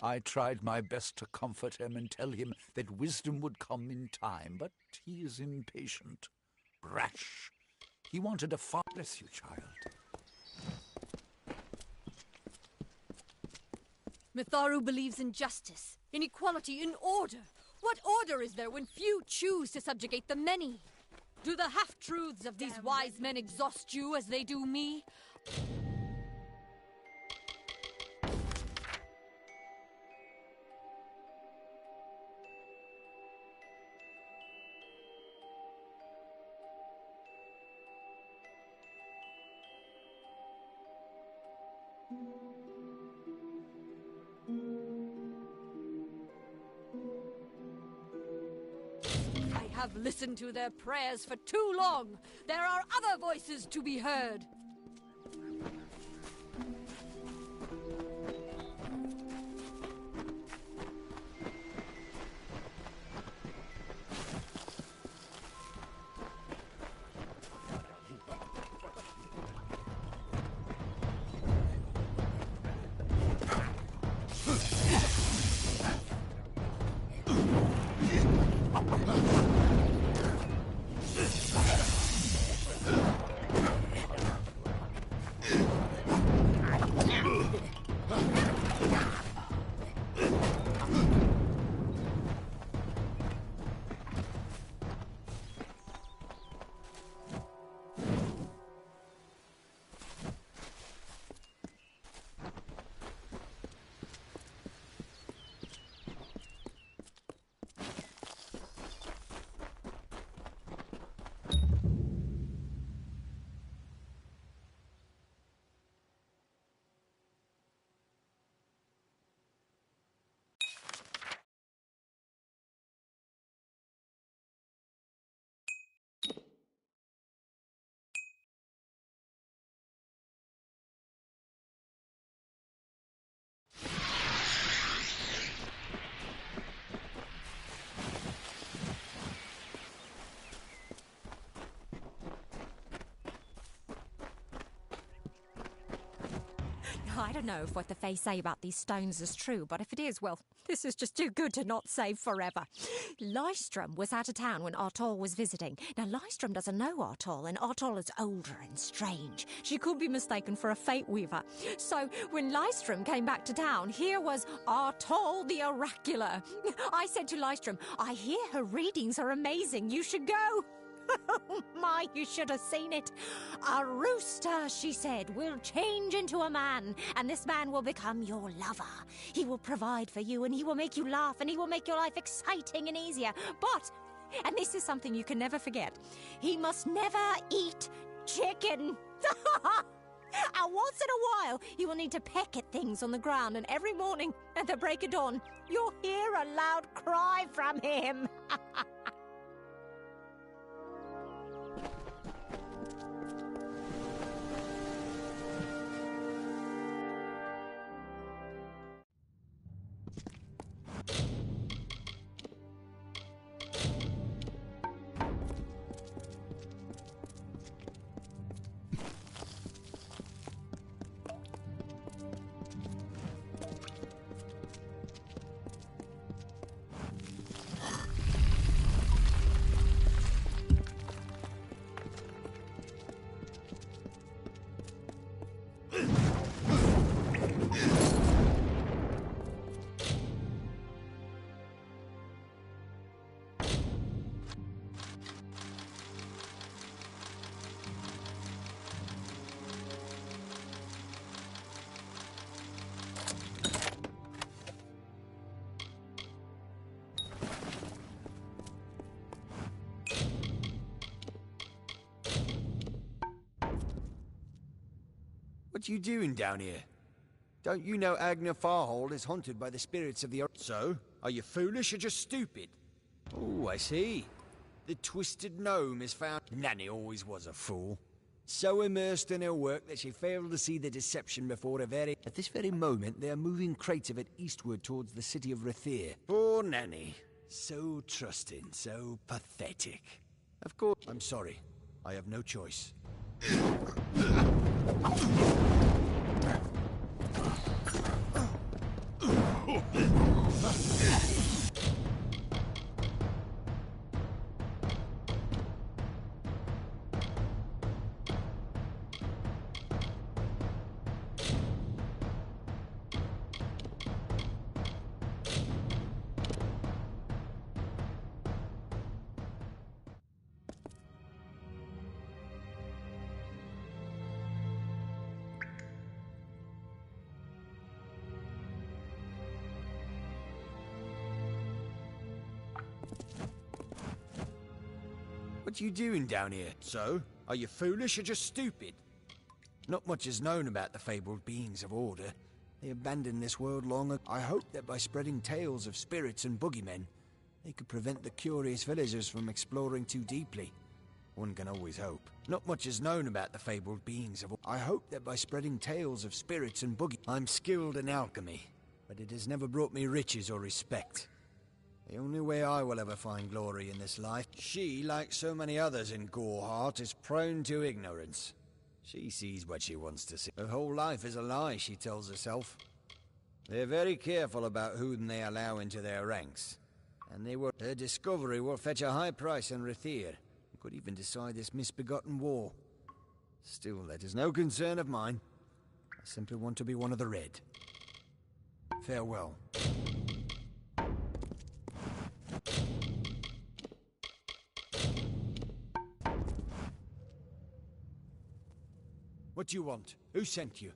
I tried my best to comfort him and tell him that wisdom would come in time, but he is impatient. Rash. He wanted a far... Bless you, child. Mitharu believes in justice, in equality, in order. What order is there when few choose to subjugate the many? Do the half-truths of these wise men exhaust you as they do me? I have listened to their prayers for too long. There are other voices to be heard. I don't know if what the Fae say about these stones is true, but if it is, well, this is just too good to not say forever. Lystrom was out of town when Artol was visiting. Now, Lystrom doesn't know Artol, and Artol is older and strange. She could be mistaken for a Fate Weaver. So, when Lystrom came back to town, here was Artol the Oracular. I said to Lystrom, I hear her readings are amazing. You should go. Oh my, you should have seen it. A rooster, she said, will change into a man, and this man will become your lover. He will provide for you, and he will make you laugh, and he will make your life exciting and easier. But, and this is something you can never forget, he must never eat chicken. And once in a while, you will need to peck at things on the ground, and every morning at the break of dawn, you'll hear a loud cry from him. What you doing down here? Don't you know Agner Farhold is haunted by the spirits of the... So? Are you foolish or just stupid? Oh, I see. The twisted gnome is found... Nanny always was a fool. So immersed in her work that she failed to see the deception before her very... At this very moment, they are moving crates of it eastward towards the city of Rathir. Poor Nanny. So trusting, so pathetic. Of course... I'm sorry. I have no choice. What you doing down here? So? Are you foolish or just stupid? Not much is known about the fabled beings of Order. They abandoned this world long ago. I hope that by spreading tales of spirits and boogeymen, they could prevent the curious villagers from exploring too deeply. One can always hope. Not much is known about the fabled beings of... I hope that by spreading tales of spirits and boogie... I'm skilled in alchemy, but it has never brought me riches or respect. The only way I will ever find glory in this life... She, like so many others in Goreheart, is prone to ignorance. She sees what she wants to see. Her whole life is a lie, she tells herself. They're very careful about whom they allow into their ranks. And her discovery will fetch a high price in Rathir. Could even decide this misbegotten war. Still, that is no concern of mine. I simply want to be one of the Red. Farewell. What do you want? Who sent you?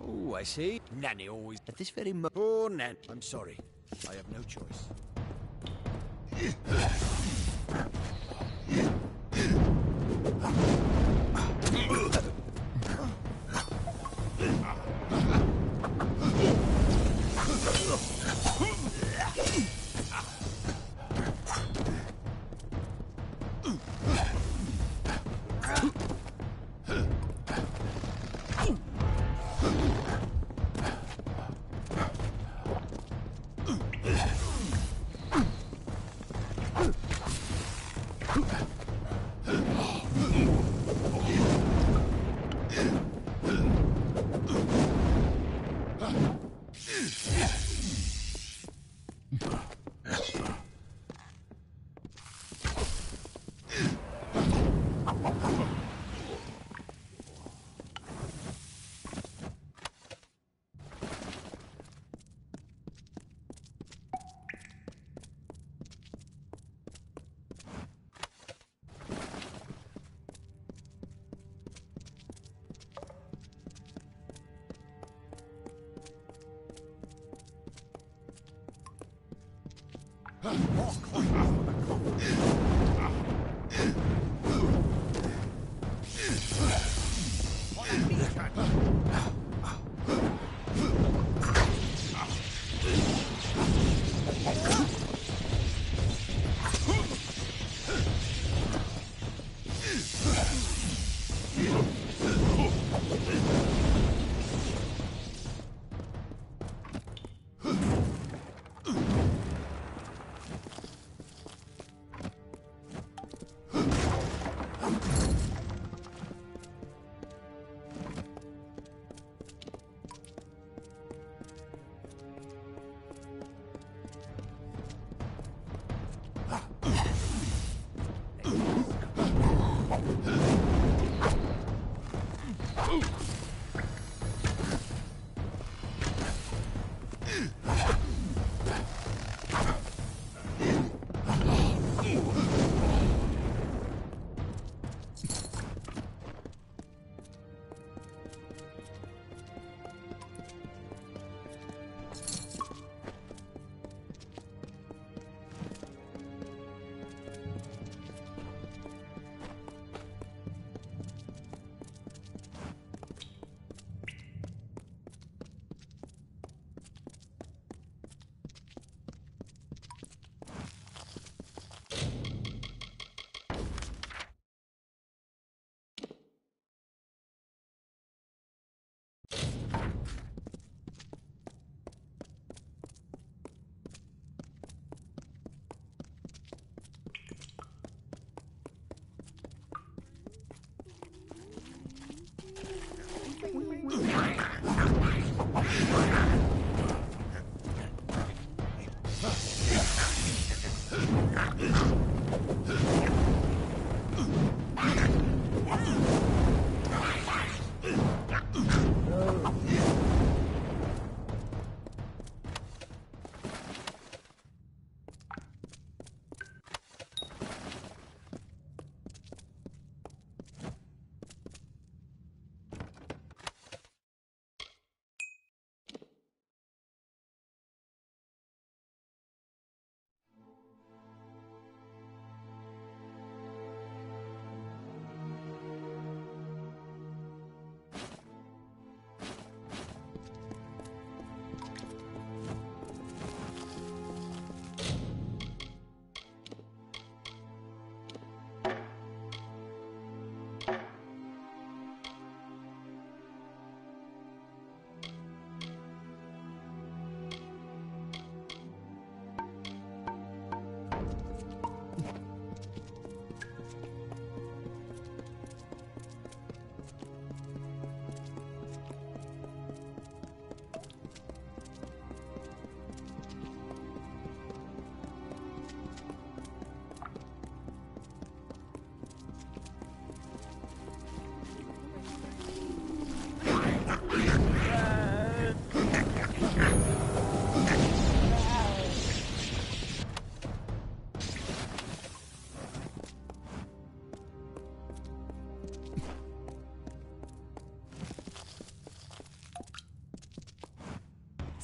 Oh, I see. Nanny always... At this very moment... Oh, Nan... I'm sorry. I have no choice.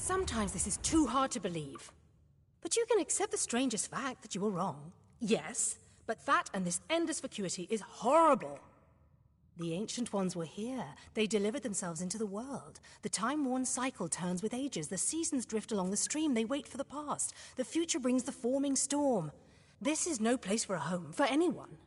Sometimes this is too hard to believe. But you can accept the strangest fact that you were wrong. Yes, but that and this endless vacuity is horrible. The Ancient Ones were here. They delivered themselves into the world. The time-worn cycle turns with ages. The seasons drift along the stream. They wait for the past. The future brings the forming storm. This is no place for a home, for anyone.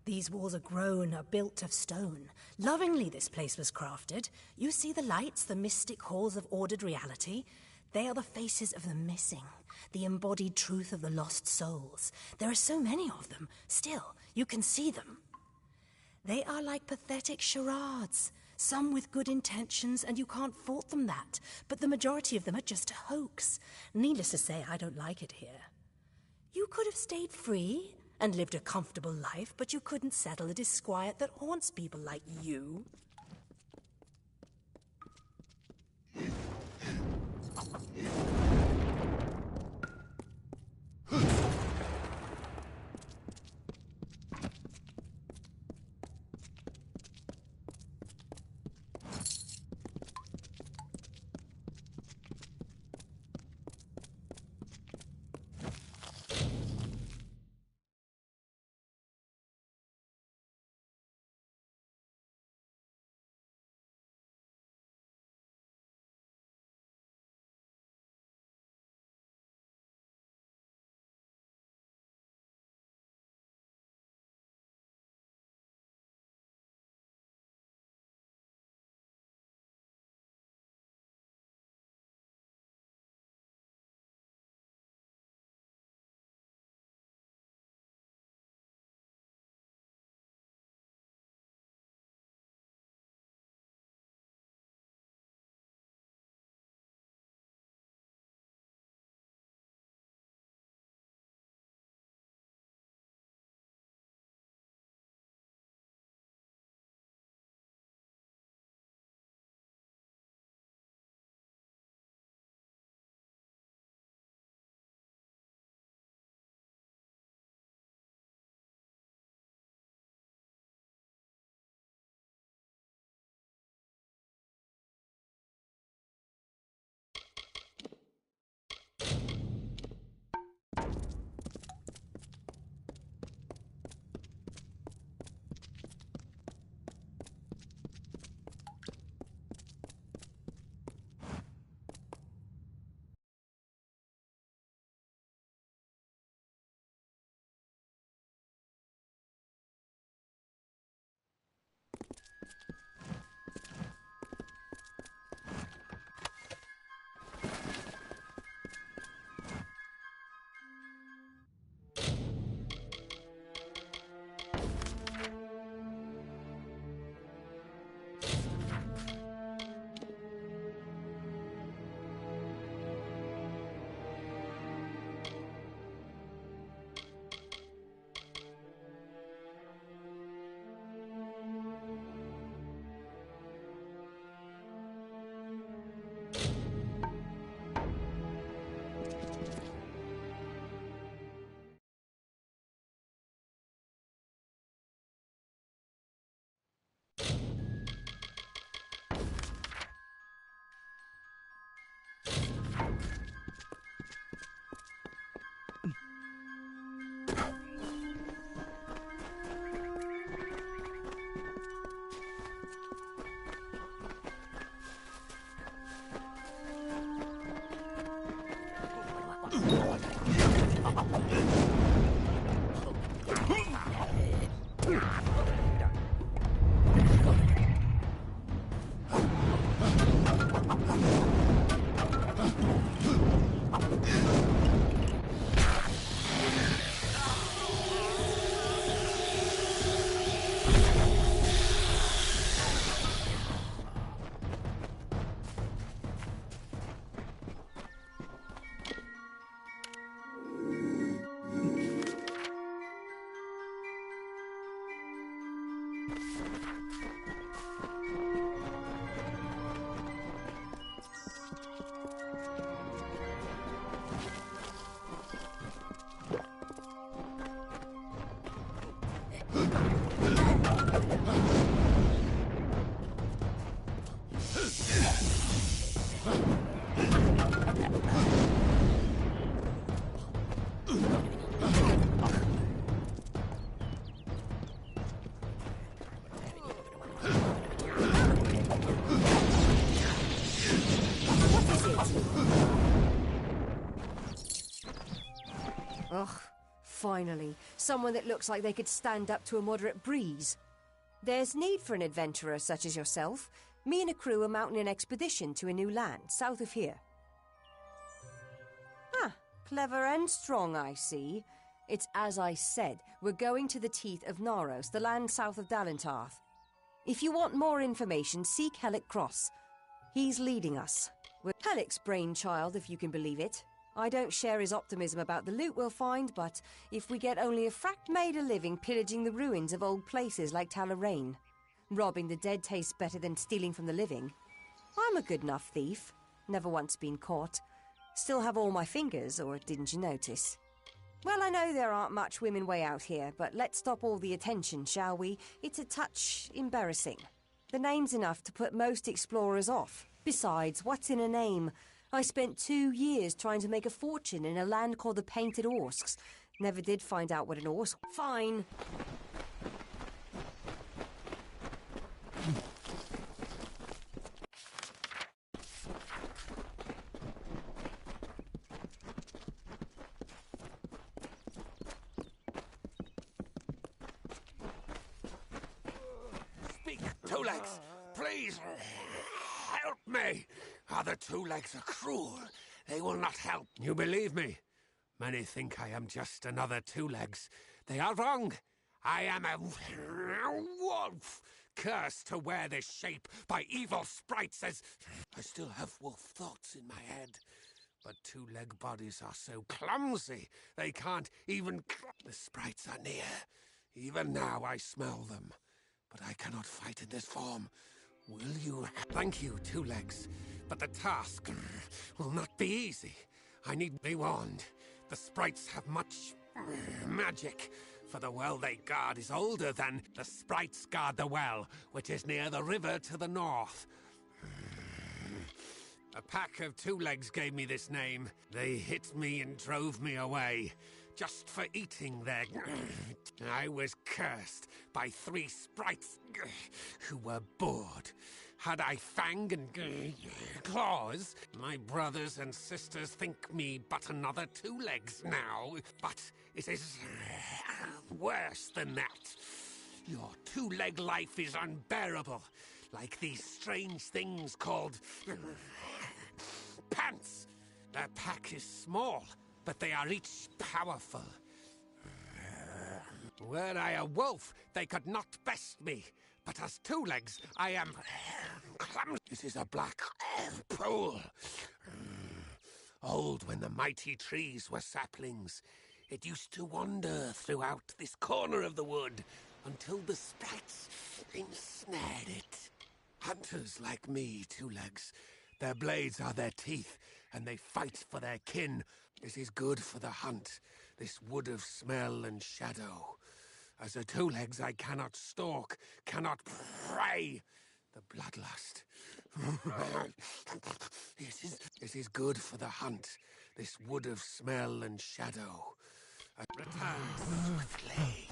These walls are grown, are built of stone. Lovingly this place was crafted. You see the lights, the mystic halls of ordered reality? They are the faces of the missing, the embodied truth of the lost souls. There are so many of them. Still, you can see them. They are like pathetic charades, some with good intentions, and you can't fault them that. But the majority of them are just a hoax. Needless to say, I don't like it here. You could have stayed free and lived a comfortable life, but you couldn't settle the disquiet that haunts people like you. Ugh, finally. Someone that looks like they could stand up to a moderate breeze. There's need for an adventurer such as yourself. Me and a crew are mounting an expedition to a new land, south of here. Ah, clever and strong, I see. It's as I said, we're going to the teeth of Naros, the land south of Dalentarth. If you want more information, seek Hellick Cross. He's leading us. We're Hellick's brainchild, if you can believe it. I don't share his optimism about the loot we'll find, but if we get only a fract made a living pillaging the ruins of old places like Talarain, robbing the dead tastes better than stealing from the living. I'm a good enough thief. Never once been caught. Still have all my fingers, or didn't you notice? Well, I know there aren't much women way out here, but let's stop all the attention, shall we? It's a touch embarrassing. The name's enough to put most explorers off. Besides, what's in a name? I spent 2 years trying to make a fortune in a land called the Painted Orsks. Never did find out what an Orsk... Fine. Speak, Two Legs! Please! Help me! Other Two Legs are cruel. They will not help. You believe me? Many think I am just another Two Legs. They are wrong. I am a wolf, cursed to wear this shape by evil sprites as... I still have wolf thoughts in my head. But two-leg bodies are so clumsy, they can't even... The sprites are near. Even now I smell them. But I cannot fight in this form. Will you... Thank you, Two Legs. But the task will not be easy. I need be warned. The sprites have much magic. For the well they guard is older than the sprites guard the well, which is near the river to the north. A pack of Two Legs gave me this name. They hit me and drove me away, just for eating their... I was cursed by 3 sprites who were bored. Had I fang and claws, my brothers and sisters think me but another Two Legs now. But it is worse than that. Your two-leg life is unbearable, like these strange things called pants. Their pack is small, but they are each powerful. Were I a wolf, they could not best me. But as Two Legs, I am clumsy. This is a black pool. Old when the mighty trees were saplings. It used to wander throughout this corner of the wood until the sprites ensnared it. Hunters like me, Two Legs. Their blades are their teeth, and they fight for their kin. This is good for the hunt, this wood of smell and shadow. As a Two Legs, I cannot stalk, cannot prey. The bloodlust. This is good for the hunt, this wood of smell and shadow. I return swiftly.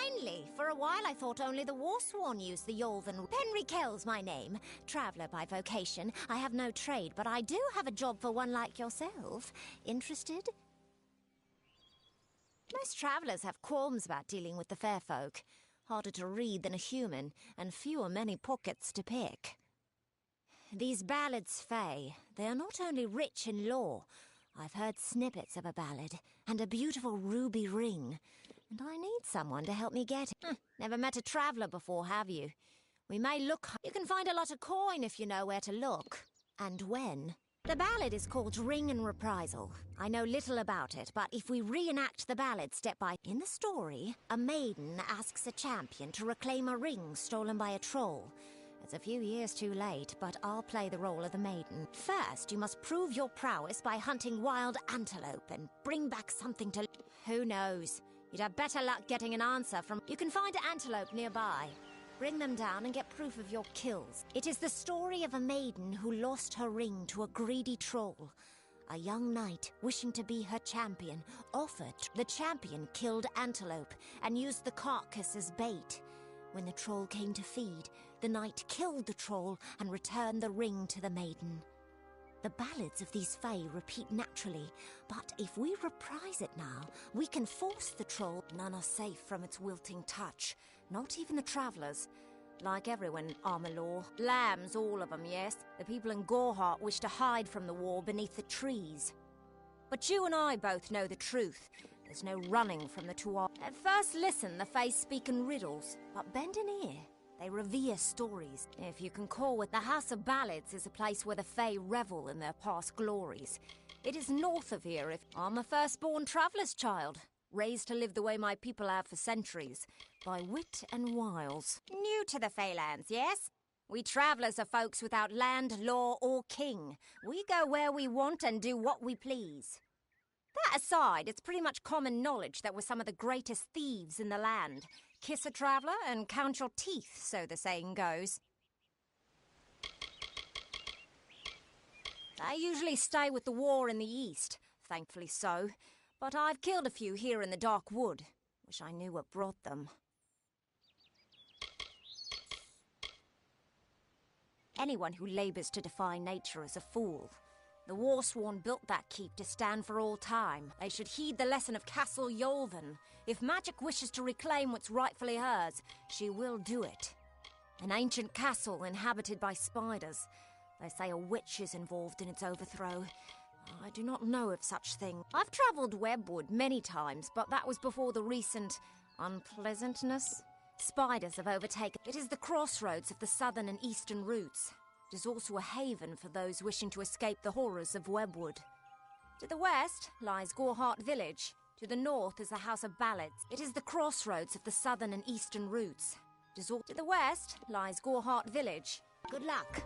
Finally! For a while I thought only the Warsworn used the Yolven. Henry Kell's my name. Traveller by vocation. I have no trade, but I do have a job for one like yourself. Interested? Most travellers have qualms about dealing with the fair folk. Harder to read than a human, and fewer many pockets to pick. These ballads, Fae, they are not only rich in lore. I've heard snippets of a ballad, and a beautiful ruby ring. And I need someone to help me get it. Never met a traveller before, have you? We may look... You can find a lot of coin if you know where to look. And when. The ballad is called Ring and Reprisal. I know little about it, but if we reenact the ballad step by... In the story, a maiden asks a champion to reclaim a ring stolen by a troll. It's a few years too late, but I'll play the role of the maiden. First, you must prove your prowess by hunting wild antelope and bring back something to... Who knows? You'd have better luck getting an answer from... You can find antelope nearby. Bring them down and get proof of your kills. It is the story of a maiden who lost her ring to a greedy troll. A young knight, wishing to be her champion, offered. The champion killed antelope and used the carcass as bait. When the troll came to feed, the knight killed the troll and returned the ring to the maiden. The ballads of these fae repeat naturally, but if we reprise it now, we can force the troll. None are safe from its wilting touch, not even the travellers. Like everyone in Amalur. Lambs, all of them, yes. The people in Gorhart wish to hide from the war beneath the trees. But you and I both know the truth. There's no running from the Tuatha. At first listen, the fae speak in riddles, but bend an ear. They revere stories. If you can call it, the House of Ballads is a place where the fae revel in their past glories. It is north of here. If I'm a firstborn traveller's child, raised to live the way my people have for centuries, by wit and wiles. New to the Feylands, yes? We travellers are folks without land, law, or king. We go where we want and do what we please. That aside, it's pretty much common knowledge that we're some of the greatest thieves in the land. Kiss a traveller and count your teeth, so the saying goes. I usually stay with the war in the east, thankfully so. But I've killed a few here in the Dark Wood. Wish I knew what brought them. Anyone who labours to defy nature is a fool. The Warsworn built that keep to stand for all time. They should heed the lesson of Castle Yolven. If magic wishes to reclaim what's rightfully hers, she will do it. An ancient castle inhabited by spiders. They say a witch is involved in its overthrow. I do not know of such thing. I've travelled Webwood many times, but that was before the recent unpleasantness. Spiders have overtaken. It is the crossroads of the southern and eastern routes. It is also a haven for those wishing to escape the horrors of Webwood. To the west lies Gorhart Village. To the north is the House of Ballads. It is the crossroads of the southern and eastern routes. To the west lies Gorhart Village. Good luck.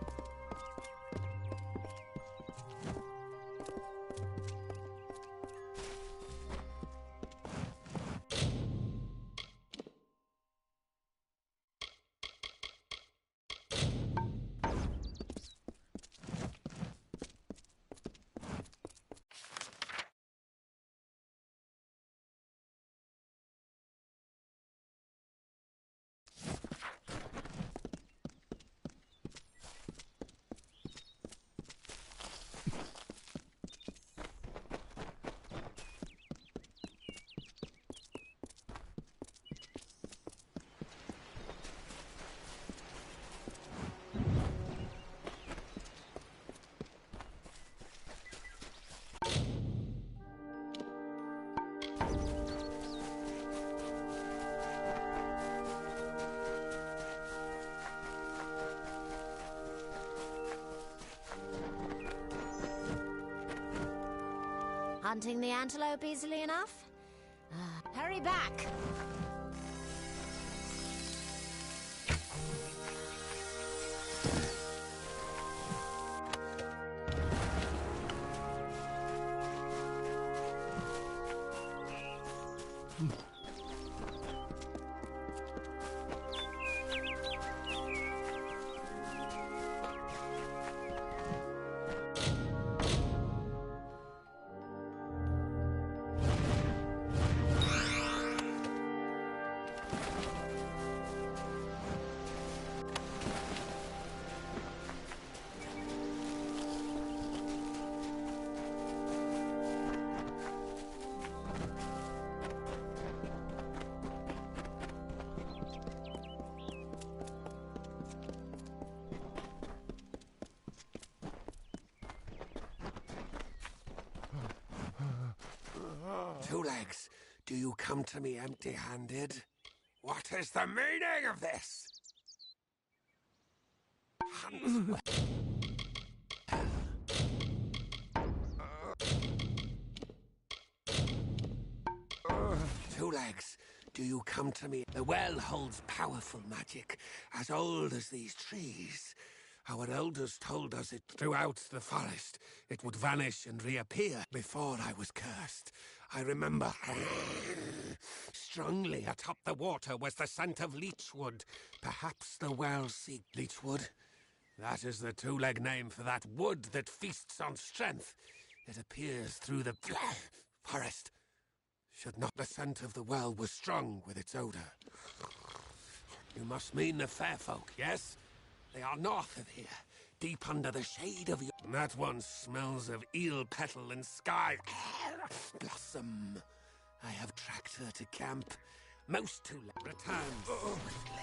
Hunting the antelope easily enough? Hurry back! Two Legs, do you come to me empty-handed? What is the meaning of this? Two Legs, do you come to me? The well holds powerful magic, as old as these trees. Our elders told us it throughout the forest. It would vanish and reappear. Before I was cursed, I remember strongly atop the water was the scent of leechwood. Perhaps the well seek leechwood. That is the two-leg name for that wood that feasts on strength. It appears through the forest. Should not the scent of the well was strong with its odor. You must mean the fair folk, yes? They are north of here, deep under the shade of your... That one smells of eel petal and sky blossom. I have tracked her to camp. Most two-leg returns swiftly.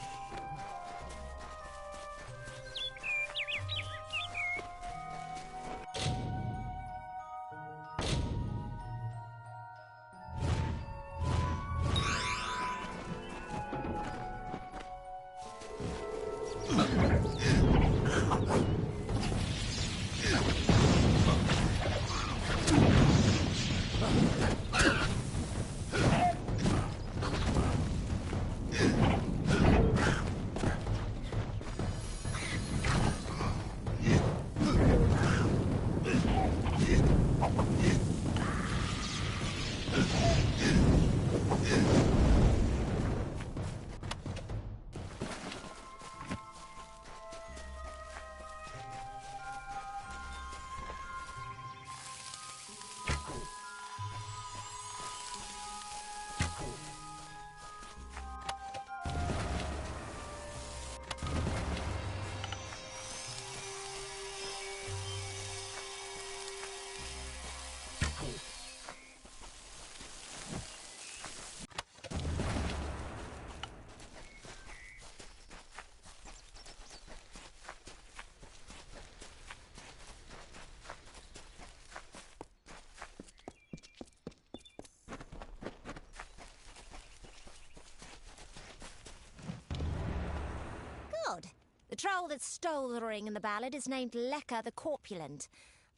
Good. The troll that stole the ring in the ballad is named Lekka the Corpulent.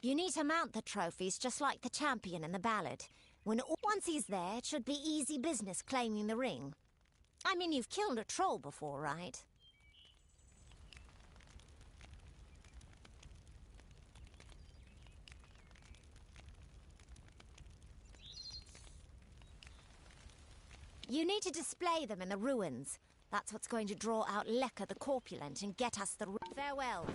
You need to mount the trophies just like the champion in the ballad. Once he's there, it should be easy business claiming the ring. I mean, you've killed a troll before, right? You need to display them in the ruins. That's what's going to draw out Lekka the Corpulent and get us the... Farewell.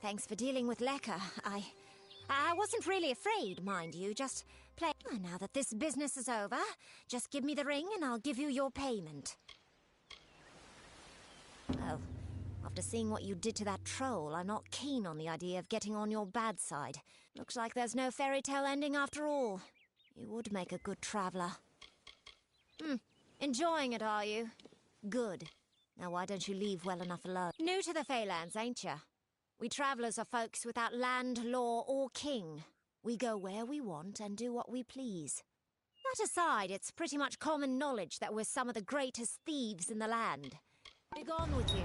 Thanks for dealing with Lekka. I wasn't really afraid, mind you, just play... Oh, now that this business is over, just give me the ring and I'll give you your payment. Oh, after seeing what you did to that troll, I'm not keen on the idea of getting on your bad side. Looks like there's no fairy tale ending after all. You would make a good traveller. Enjoying it, are you? Good. Now why don't you leave well enough alone? New to the Feylands, ain't ya? We travellers are folks without land, law, or king. We go where we want and do what we please. That aside, it's pretty much common knowledge that we're some of the greatest thieves in the land. Be gone with you.